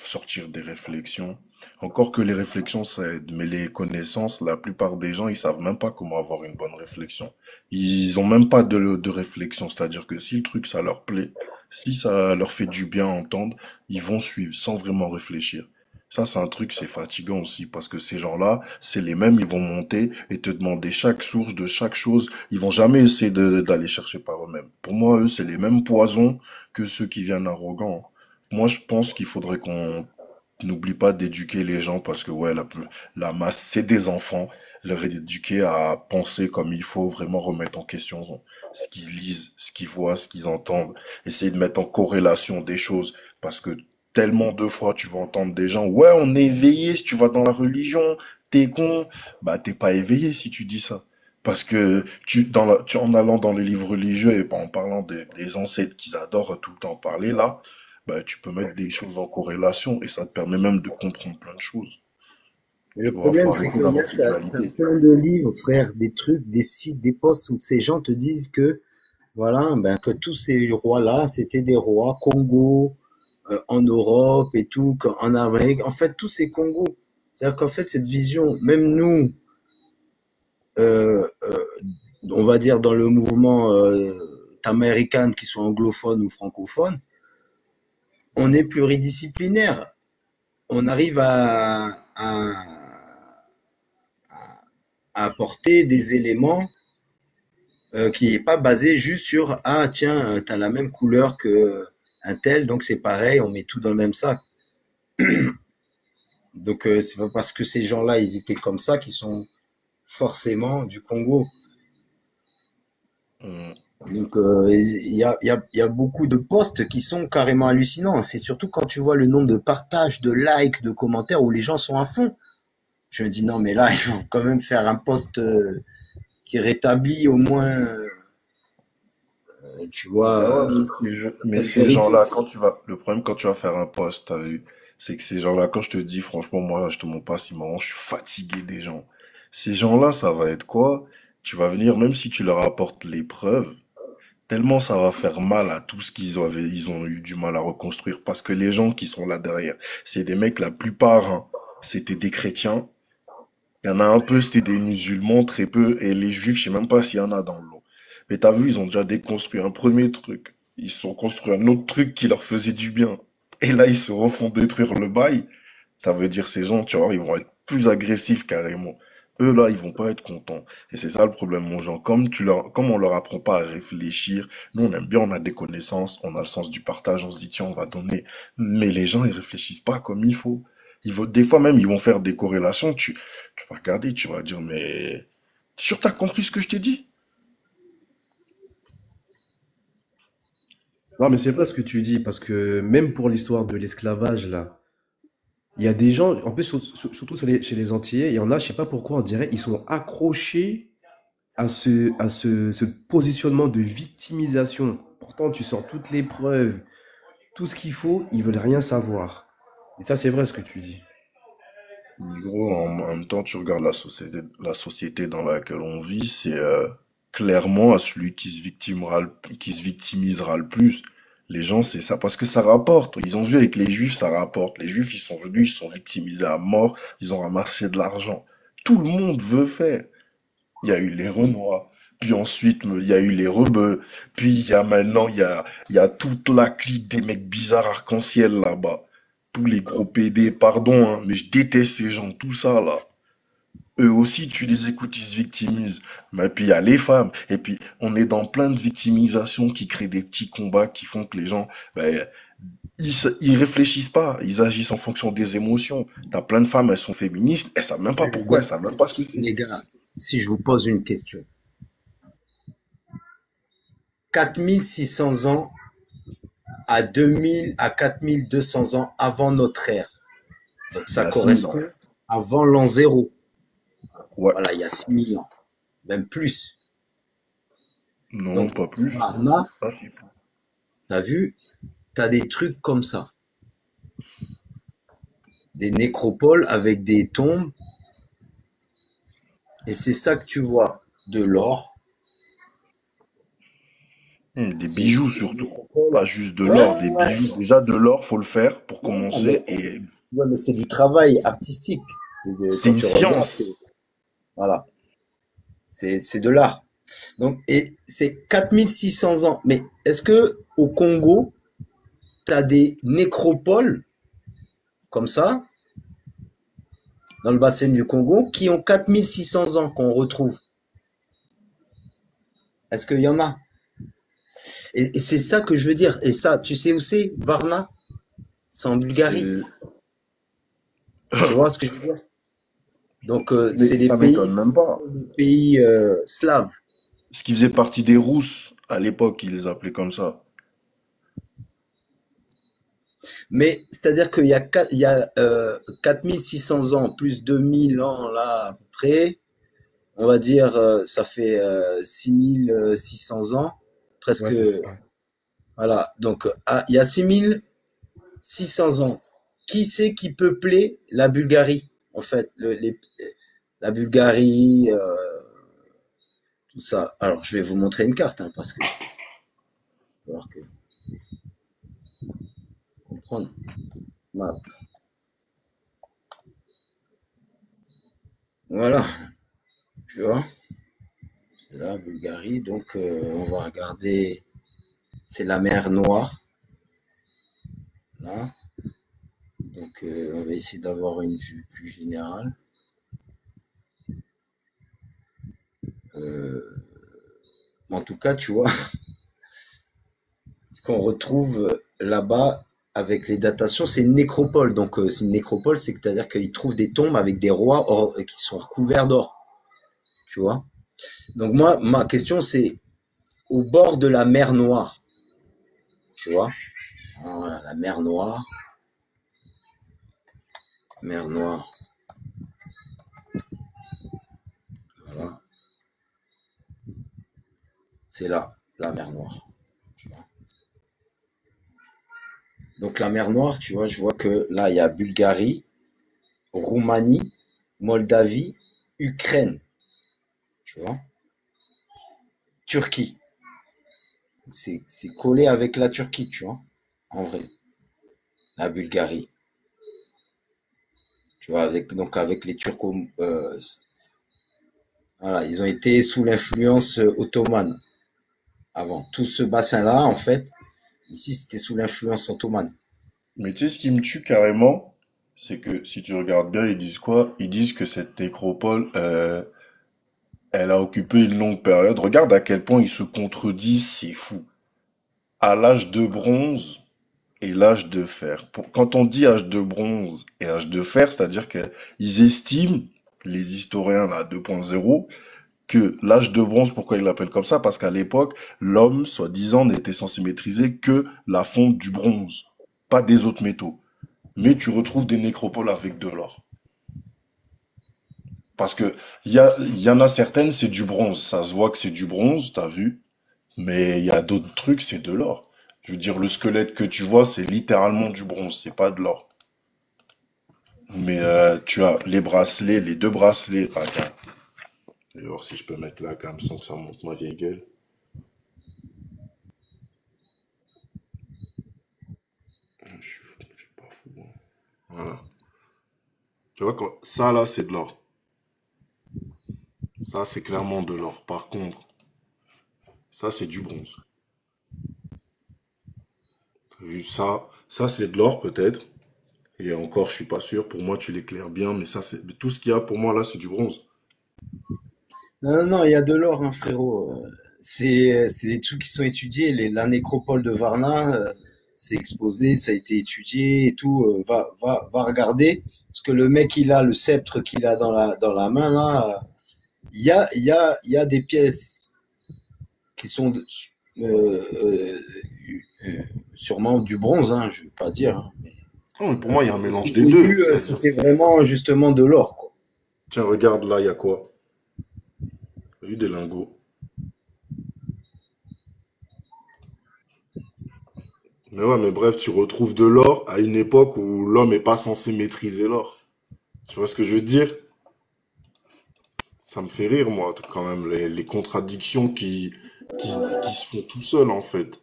sortir des réflexions. Encore que les réflexions, ça aide, mais les connaissances, la plupart des gens, ils savent même pas comment avoir une bonne réflexion. Ils ont même pas de réflexion, c'est-à-dire que si le truc, ça leur plaît, si ça leur fait du bien à entendre, ils vont suivre sans vraiment réfléchir. Ça, c'est un truc, c'est fatigant aussi, parce que ces gens-là, c'est les mêmes, ils vont monter et te demander chaque source de chaque chose. Ils vont jamais essayer d'aller chercher par eux-mêmes. Pour moi, eux, c'est les mêmes poisons que ceux qui viennent arrogants. Moi, je pense qu'il faudrait qu'on n'oublie pas d'éduquer les gens, parce que, ouais, la masse, c'est des enfants. Leur éduquer à penser comme il faut, vraiment remettre en question ce qu'ils lisent, ce qu'ils voient, ce qu'ils entendent. Essayer de mettre en corrélation des choses, parce que tellement de fois tu vas entendre des gens, ouais, on est éveillé si tu vas dans la religion, t'es con. Bah, t'es pas éveillé si tu dis ça. Parce que en allant dans les livres religieux et en parlant des ancêtres qu'ils adorent tout le temps parler là, bah, tu peux mettre des choses en corrélation et ça te permet même de comprendre plein de choses. Et Tu le vois, faut problème, c'est arrêter que d'avoir y cette a t'as dualité. plein de livres, frère, des trucs, des sites, des posts où ces gens te disent que, voilà, ben, que tous ces rois-là, c'était des rois Congo, en Europe et tout, en Amérique. En fait, tous ces Congos. C'est-à-dire qu'en fait, cette vision, même nous, euh, euh, on va dire dans le mouvement américain, qui soit anglophone ou francophone, on est pluridisciplinaire. On arrive à apporter des éléments qui n'est pas basé juste sur ah tiens, t'as la même couleur que un tel, donc c'est pareil, on met tout dans le même sac. Donc c'est pas parce que ces gens-là ils étaient comme ça qu'ils sont forcément du Congo. Hmm. Donc il y a beaucoup de posts qui sont carrément hallucinants. C'est surtout quand tu vois le nombre de partages, de likes, de commentaires où les gens sont à fond. Je me dis non mais là il faut quand même faire un post qui rétablit au moins, tu vois, Bah ouais, mais cette ces vérité. gens-là, le problème quand tu vas faire un post, t'as vu, c'est que ces gens-là, quand je te dis, franchement, moi, je te mens pas si marrant, je suis fatigué des gens. Ces gens-là, ça va être quoi? Tu vas venir, même si tu leur apportes les preuves, tellement ça va faire mal à tout ce ils ont eu du mal à reconstruire, parce que les gens qui sont là derrière, c'est des mecs, la plupart, hein, c'était des chrétiens. Il y en a un peu, c'était des musulmans, très peu, et les juifs, je sais même pas s'il y en a dans le lot. Mais t'as vu, ils ont déjà déconstruit un premier truc. Ils se sont construit un autre truc qui leur faisait du bien. Et là, ils se refont détruire le bail. Ça veut dire ces gens, tu vois, ils vont être plus agressifs carrément. Eux, là, ils vont pas être contents. Et c'est ça le problème, mon genre. Comme on leur apprend pas à réfléchir, nous, on aime bien, on a des connaissances, on a le sens du partage, on se dit, tiens, on va donner. Mais les gens, ils réfléchissent pas comme il faut. Des fois même, ils vont faire des corrélations. Tu vas regarder, tu vas dire, mais, t'es sûr, t'as compris ce que je t'ai dit? Non, mais c'est pas ce que tu dis, parce que même pour l'histoire de l'esclavage, là, il y a des gens, en plus, surtout chez les Antillais, il y en a, je sais pas pourquoi, on dirait, ils sont accrochés ce positionnement de victimisation. Pourtant, tu sors toutes les preuves, tout ce qu'il faut, ils veulent rien savoir. Et ça, c'est vrai ce que tu dis. Mais gros, en même temps, tu regardes la société dans laquelle on vit, c'est clairement à celui qui se victimisera le plus. Les gens, c'est ça, parce que ça rapporte. Ils ont vu avec les Juifs, ça rapporte. Les Juifs, ils sont venus, ils sont victimisés à mort, ils ont ramassé de l'argent. Tout le monde veut faire. Il y a eu les Renois, puis ensuite, il y a eu les Rebeux, puis il y a toute la clique des mecs bizarres arc-en-ciel là-bas. Tous les gros PD, pardon, hein, mais je déteste ces gens, tout ça là. Eux aussi, tu les écoutes, ils se victimisent. Mais puis il y a les femmes. Et puis on est dans plein de victimisations qui créent des petits combats qui font que les gens, ben, ils réfléchissent pas. Ils agissent en fonction des émotions. T'as plein de femmes, elles sont féministes, elles savent même pas Les pourquoi, gars, elles savent même pas ce que c'est. les gars, si je vous pose une question, 4600 ans à 2000 à 4200 ans avant notre ère. Donc Il y ça a 6000 ans. correspond avant l'an zéro. Ouais. Voilà, il y a 6000 ans, même plus. Non, Donc pas plus. Varna, Ah, si. t'as vu, t'as des trucs comme ça, des nécropoles avec des tombes, et c'est ça que tu vois, de l'or. Des bijoux C'est des surtout. nécropoles. Pas juste de Ouais, l'or, des ouais, bijoux. Déjà de l'or, faut le faire pour ouais, mais commencer. c'est Et ouais, mais c'est du travail artistique. c'est Quand une tu regardes, science. voilà, c'est de l'art. Donc, et c'est 4600 ans. Mais est-ce que au Congo, tu as des nécropoles comme ça, dans le bassin du Congo, qui ont 4600 ans qu'on retrouve? Est-ce qu'il y en a? Et c'est ça que je veux dire. Et ça, tu sais où c'est, Varna? C'est en Bulgarie. C'est... Tu vois ce que je veux dire? Donc, Mais ça m'étonne même pas. des pays slaves. Ce qui faisait partie des Rousses, à l'époque, ils les appelaient comme ça. Mais c'est-à-dire il y a 4600 ans, plus 2000 ans là, à peu près. On va dire, ça fait 6600 ans, Ouais, presque. c'est ça. Voilà. Donc, il y a 6600 ans. Qui c'est qui peuplait la Bulgarie, en fait, la Bulgarie, tout ça. Alors, je vais vous montrer une carte, hein, parce que, faut voir que comprendre. Voilà. Voilà, tu vois. C'est là, Bulgarie. Donc, on va regarder. C'est la mer Noire, là. Donc, on va essayer d'avoir une vue plus générale. Euh, En tout cas, tu vois, ce qu'on retrouve là-bas avec les datations, c'est une nécropole. Donc, c'est une nécropole, c'est-à-dire qu'ils trouvent des tombes avec des rois qui sont recouverts d'or, tu vois. Donc, moi, ma question, c'est au bord de la mer Noire, tu vois. Voilà, la mer Noire, mer Noire, voilà. C'est là, la mer Noire. Donc, la mer Noire, tu vois, je vois que là, il y a Bulgarie, Roumanie, Moldavie, Ukraine, tu vois. Turquie. C'est collé avec la Turquie, tu vois, en vrai. La Bulgarie, tu vois, avec les Turcos, voilà, ils ont été sous l'influence ottomane avant. Tout ce bassin-là, en fait, ici, c'était sous l'influence ottomane. Mais tu sais, ce qui me tue carrément, c'est que si tu regardes bien, ils disent quoi? Ils disent que cette nécropole, elle a occupé une longue période. Regarde à quel point ils se contredisent, c'est fou. À l'âge de bronze et l'âge de fer. Quand on dit âge de bronze et âge de fer, c'est-à-dire qu'ils estiment, les historiens là 2.0, que l'âge de bronze, pourquoi ils l'appellent comme ça? Parce qu'à l'époque, l'homme, soi-disant, n'était censé maîtriser que la fonte du bronze, pas des autres métaux. Mais tu retrouves des nécropoles avec de l'or. Parce que il y en a certaines, c'est du bronze. Ça se voit que c'est du bronze, t'as vu. Mais il y a d'autres trucs, c'est de l'or. Je veux dire, le squelette que tu vois, c'est littéralement du bronze, c'est pas de l'or. Mais tu as les bracelets, les deux bracelets. Attends. Je vais voir si je peux mettre la cam sans que ça monte ma vieille gueule. Je suis pas fou, hein. Voilà. Tu vois, ça là, c'est de l'or. Ça, c'est clairement de l'or. Par contre, ça, c'est du bronze. T'as vu ça? Ça, c'est de l'or peut-être. Et encore, je suis pas sûr. Pour moi, tu l'éclaires bien, mais ça, c'est tout ce qu'il y a pour moi là, c'est du bronze. Non, non, non, il y a de l'or, hein, frérot. C'est des trucs qui sont étudiés. La nécropole de Varna, c'est exposé, ça a été étudié et tout. Va regarder. Parce que le mec, il a le sceptre qu'il a dans la main, là. Il y a des pièces qui sont euh, euh, sûrement du bronze, hein, je ne veux pas dire, hein. Non, mais pour moi, il y a un mélange Au des deux. début, C'est-à-dire, c'était vraiment justement de l'or, quoi. tiens, regarde là, il y a quoi? Il y a eu des lingots. Mais ouais, mais bref, tu retrouves de l'or à une époque où l'homme n'est pas censé maîtriser l'or. Tu vois ce que je veux dire? Ça me fait rire, moi, quand même, les contradictions qui se font tout seuls, en fait.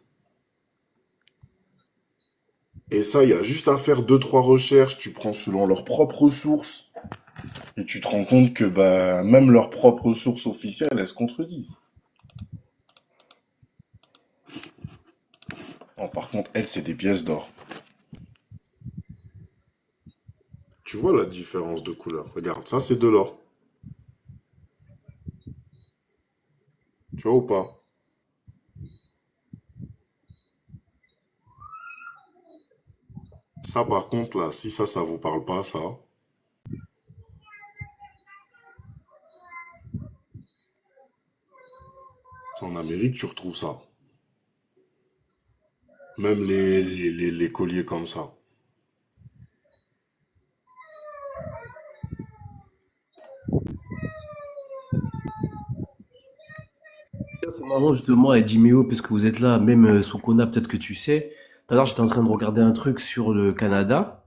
Et ça, il y a juste à faire deux, trois recherches, tu prends selon leurs propres sources, et tu te rends compte que bah, même leurs propres sources officielles, elles se contredisent. Non, par contre, elles, c'est des pièces d'or. Tu vois la différence de couleur? Regarde, ça, c'est de l'or. Tu vois ou pas? Ça, par contre, là, si ça vous parle pas, ça, c'est en Amérique, tu retrouves ça. Même les colliers comme ça. C'est marrant justement, et Jiméo, puisque vous êtes là, même Sukuna, peut-être que tu sais. Tout à l'heure, j'étais en train de regarder un truc sur le Canada,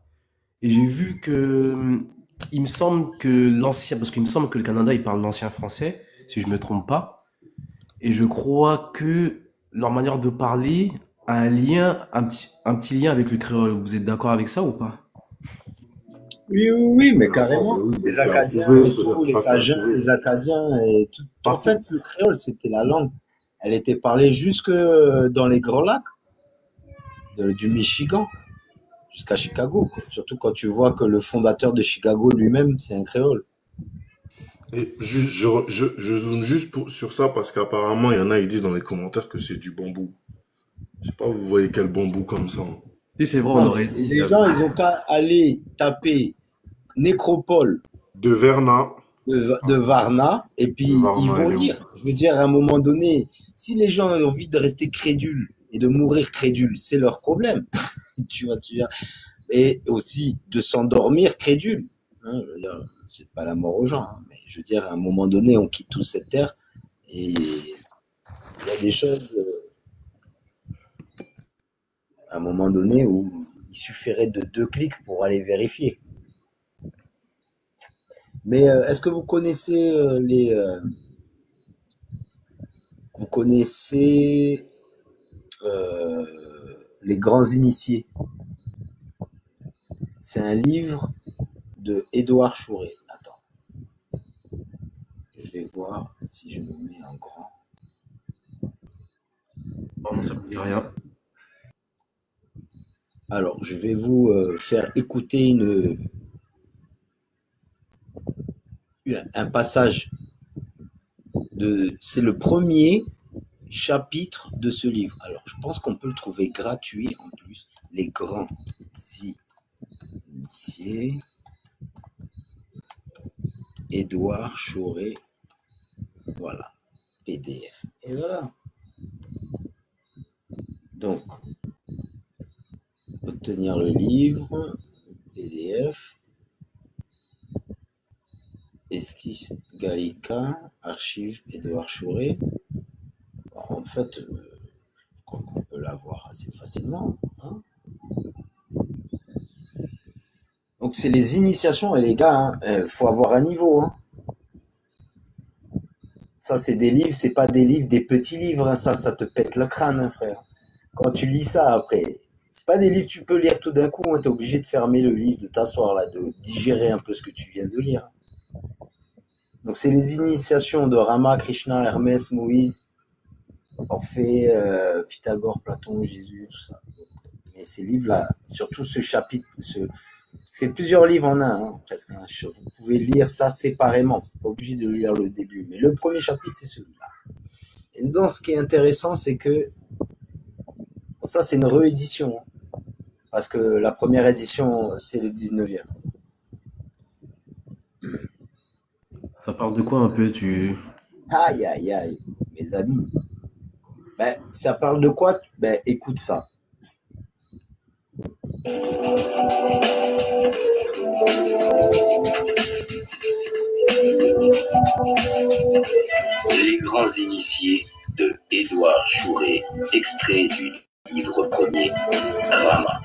et j'ai vu que il me semble que l'ancien, parce qu'il me semble que le Canada, il parle l'ancien français, si je me trompe pas, et je crois que leur manière de parler a un lien, un petit lien avec le créole. Vous êtes d'accord avec ça ou pas? Oui, oui, oui, mais Ah, carrément. oui, mais Les Ça Acadiens pouvait et se, tout, les enfin, ça Cajuns, pouvait les Acadiens et tout. En partout. fait, le créole, c'était la langue. Elle était parlée jusque dans les Grands Lacs du Michigan jusqu'à Chicago, quoi. Surtout quand tu vois que le fondateur de Chicago lui-même, c'est un créole. Et je zoome juste sur ça parce qu'apparemment, il y en a, ils disent dans les commentaires que c'est du bambou. Je sais pas, vous voyez quel bambou comme ça, hein. Si c'est vrai, on Non, aurait mais dit. les gens, ils ont qu'à aller taper nécropole De Verna, de Varna et de puis ils Varna et vont Léon. lire. Je veux dire, à un moment donné, si les gens ont envie de rester crédules et de mourir crédules, c'est leur problème. Tu vois, et aussi de s'endormir crédule. Hein, je veux dire, c'est pas la mort aux gens, hein, mais je veux dire, à un moment donné, on quitte tous cette terre et il y a des choses, à un moment donné, où il suffirait de 2 clics pour aller vérifier. Mais est-ce que vous connaissez vous connaissez euh, les grands initiés? C'est un livre de Édouard Chouret. Attends, je vais voir si je me mets en grand. Non, ça me dit rien. Alors, je vais vous faire écouter un passage c'est le premier chapitre de ce livre. Alors, je pense qu'on peut le trouver gratuit en plus. Les grands initiés. Édouard Chouret. Voilà. PDF. Et voilà. Donc, obtenir le livre. PDF. Esquisse Gallica. Archive Édouard Chouret. En fait, je crois qu'on peut l'avoir assez facilement, hein. Donc, c'est les initiations, et les gars, faut avoir un niveau, hein. Ça, c'est des livres, c'est pas des livres, des petits livres, hein. Ça te pète le crâne, hein, frère. Quand tu lis ça après, c'est pas des livres que tu peux lire tout d'un coup, hein. T'es obligé de fermer le livre, de t'asseoir là, de digérer un peu ce que tu viens de lire. Donc, c'est les initiations de Rama, Krishna, Hermès, Moïse, Orphée, Pythagore, Platon, Jésus, tout ça. Mais ces livres-là, surtout ce chapitre, c'est plusieurs livres en un, hein, presque. Hein. Vous pouvez lire ça séparément, vous n'êtes pas obligé de lire le début. Mais le premier chapitre, c'est celui-là. Et dedans, ce qui est intéressant, c'est que ça, c'est une réédition. Hein, parce que la première édition, c'est le 19e. Ça parle de quoi un peu, Aïe, aïe, aïe, mes amis. Ben, ça parle de quoi? Ben, écoute ça. Les grands initiés de Édouard Chouret, extrait du livre premier, Rama.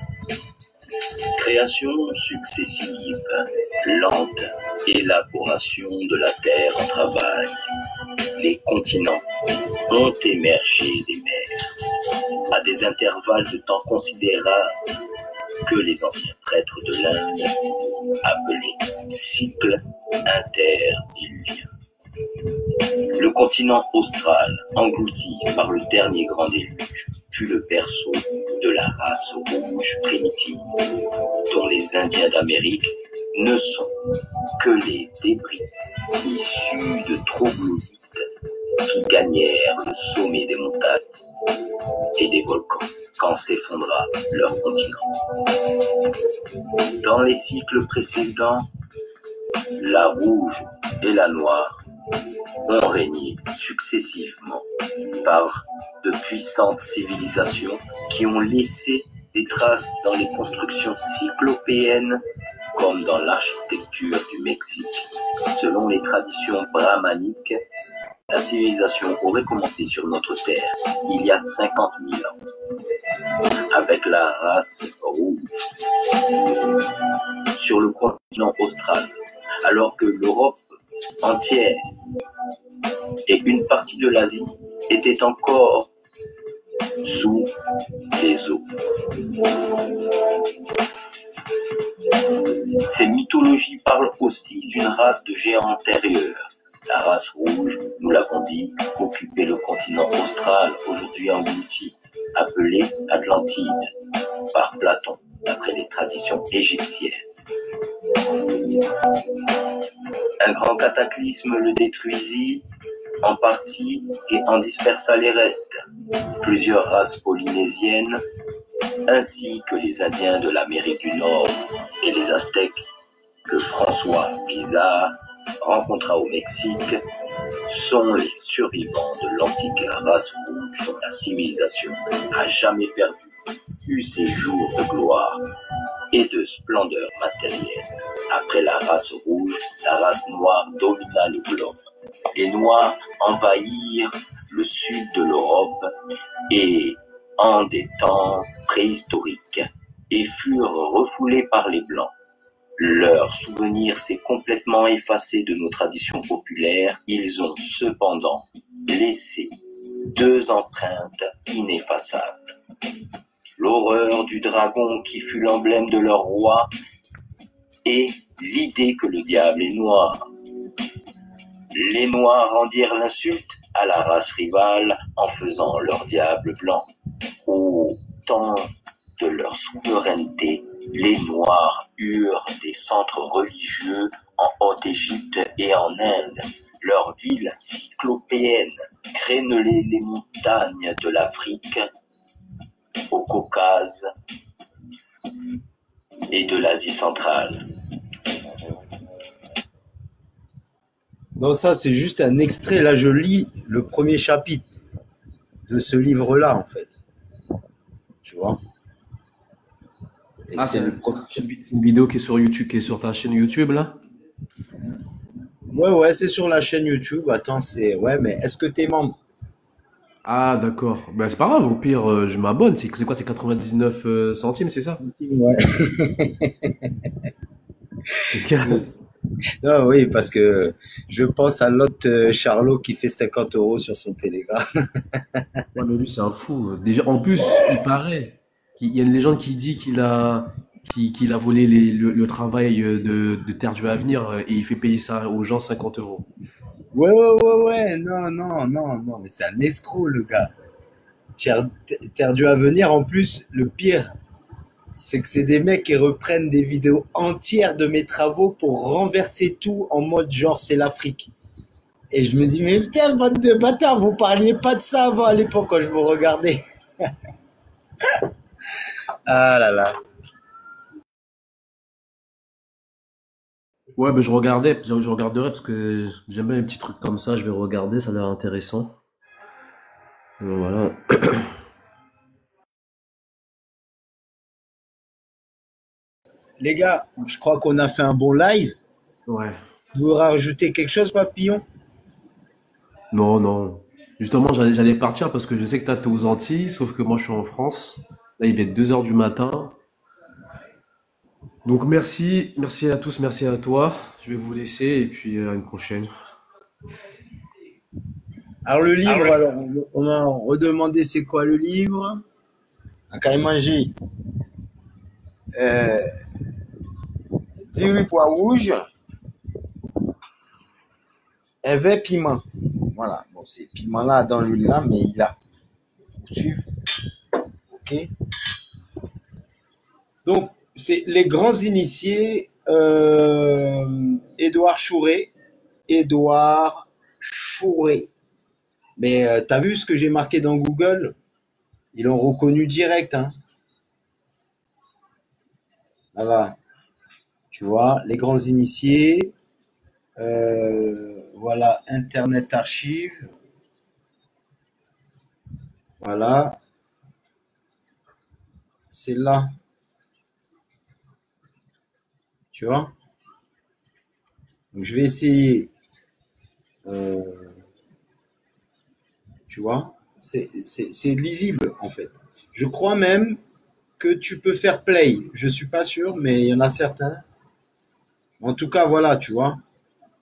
Création successive, lente élaboration de la terre en travail. Les continents ont émergé des mers à des intervalles de temps considérables que les anciens prêtres de l'Inde appelaient cycle interdiluviens. Le continent austral, englouti par le dernier grand déluge, fut le berceau de la race rouge primitive, dont les Indiens d'Amérique ne sont que les débris issus de troglodytes qui gagnèrent le sommet des montagnes et des volcans quand s'effondra leur continent. Dans les cycles précédents, la rouge et la noire ont régné successivement par de puissantes civilisations qui ont laissé des traces dans les constructions cyclopéennes comme dans l'architecture du Mexique. Selon les traditions brahmaniques, la civilisation aurait commencé sur notre terre il y a 50 000 ans avec la race rouge sur le continent austral, alors que l'Europe entière et une partie de l'Asie étaient encore sous les eaux. Ces mythologies parlent aussi d'une race de géants antérieurs. La race rouge, nous l'avons dit, occupait le continent austral, aujourd'hui englouti, appelé Atlantide, par Platon, d'après les traditions égyptiennes. Un grand cataclysme le détruisit en partie et en dispersa les restes. Plusieurs races polynésiennes, ainsi que les Indiens de l'Amérique du Nord et les Aztèques, que François Pizarro rencontra au Mexique, sont les survivants de l'antique race rouge dont la civilisation a jamais perdu eu ses jours de gloire et de splendeur matérielle. Après la race rouge, la race noire domina le globe. Les Noirs envahirent le sud de l'Europe et en des temps préhistoriques et furent refoulés par les Blancs. Leur souvenir s'est complètement effacé de nos traditions populaires. Ils ont cependant laissé 2 empreintes ineffaçables. L'horreur du dragon qui fut l'emblème de leur roi et l'idée que le diable est noir. Les Noirs rendirent l'insulte à la race rivale en faisant leur diable blanc. Au temps de leur souveraineté, les Noirs eurent des centres religieux en Haute-Égypte et en Inde. Leurs villes cyclopéennes crénelaient les montagnes de l'Afrique, au Caucase et de l'Asie centrale. Non, ça, c'est juste un extrait. Là, je lis le premier chapitre de ce livre-là, en fait. Tu vois? Et Ah, c'est le premier. c'est une vidéo qui est sur YouTube, qui est sur ta chaîne YouTube, là? Ouais, c'est sur la chaîne YouTube. Attends, c'est. Ouais, mais est-ce que t'es membre? Ah, d'accord. Ben, c'est pas grave, au pire, je m'abonne. C'est quoi, c'est 99 centimes, c'est ça? Ouais. Qu'est-ce qu'il y a? Non, oui, parce que je pense à l'autre Charlot qui fait 50 € sur son Telegram. Ouais, mais lui, c'est un fou. Déjà, en plus, il paraît. Il y a une légende qui dit qu'il a volé le travail de Terre du Avenir et il fait payer ça aux gens 50 euros. Ouais. Non. Mais c'est un escroc, le gars. Terre du Avenir, en plus, le pire, c'est que c'est des mecs qui reprennent des vidéos entières de mes travaux pour renverser tout en mode genre c'est l'Afrique. Et je me dis, mais putain, bande de bâtards, vous parliez pas de ça avant à l'époque quand je vous regardais. Ah là là. Ouais, ben je regarderai parce que j'aime bien les petits trucs comme ça, je vais regarder, ça a l'air intéressant. Voilà. Les gars, je crois qu'on a fait un bon live. Ouais. Vous voudrez rajouter quelque chose, papillon? Non. Justement, j'allais partir parce que je sais que t'es aux Antilles, sauf que moi je suis en France. Là, il va être 2 heures du matin. Donc merci à tous, merci à toi. Je vais vous laisser et puis à une prochaine. Alors le livre, alors, on m'a redemandé c'est quoi le livre? Un carré manger. 10 pois rouges, un vrai piment. Voilà, bon, c'est piment là dans l'huile là, mais il a. Suivre. Ok. Donc, c'est les grands initiés, Édouard Chouret. Mais t'as vu ce que j'ai marqué dans Google? Ils l'ont reconnu direct, hein. Voilà. Tu vois, les grands initiés. Voilà, Internet Archive. Voilà. C'est là. Tu vois? Donc, je vais essayer. Tu vois? C'est lisible, en fait. Je crois même que tu peux faire play. Je suis pas sûr, mais il y en a certains. En tout cas, voilà, tu vois.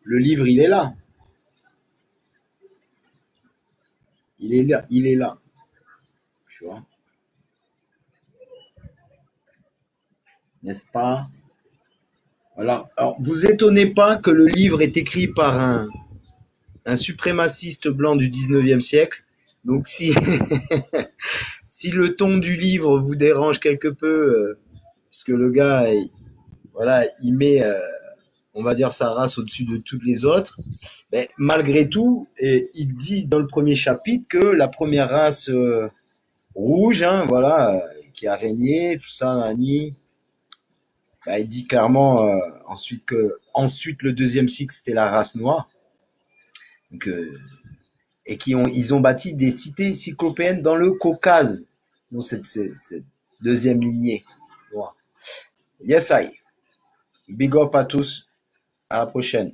Le livre, il est là. Il est là. Tu vois? N'est-ce pas? Alors, vous étonnez pas que le livre est écrit par un suprémaciste blanc du 19e siècle. Donc si, si le ton du livre vous dérange quelque peu, puisque le gars, il met, on va dire, sa race au-dessus de toutes les autres, mais malgré tout, il dit dans le premier chapitre que la première race rouge, hein, qui a régné, tout ça, Nani, il dit clairement ensuite le deuxième cycle c'était la race noire. Donc, et ils ont bâti des cités cyclopéennes dans le Caucase. Donc cette deuxième lignée noire. Yes, I. Big up à tous. À la prochaine.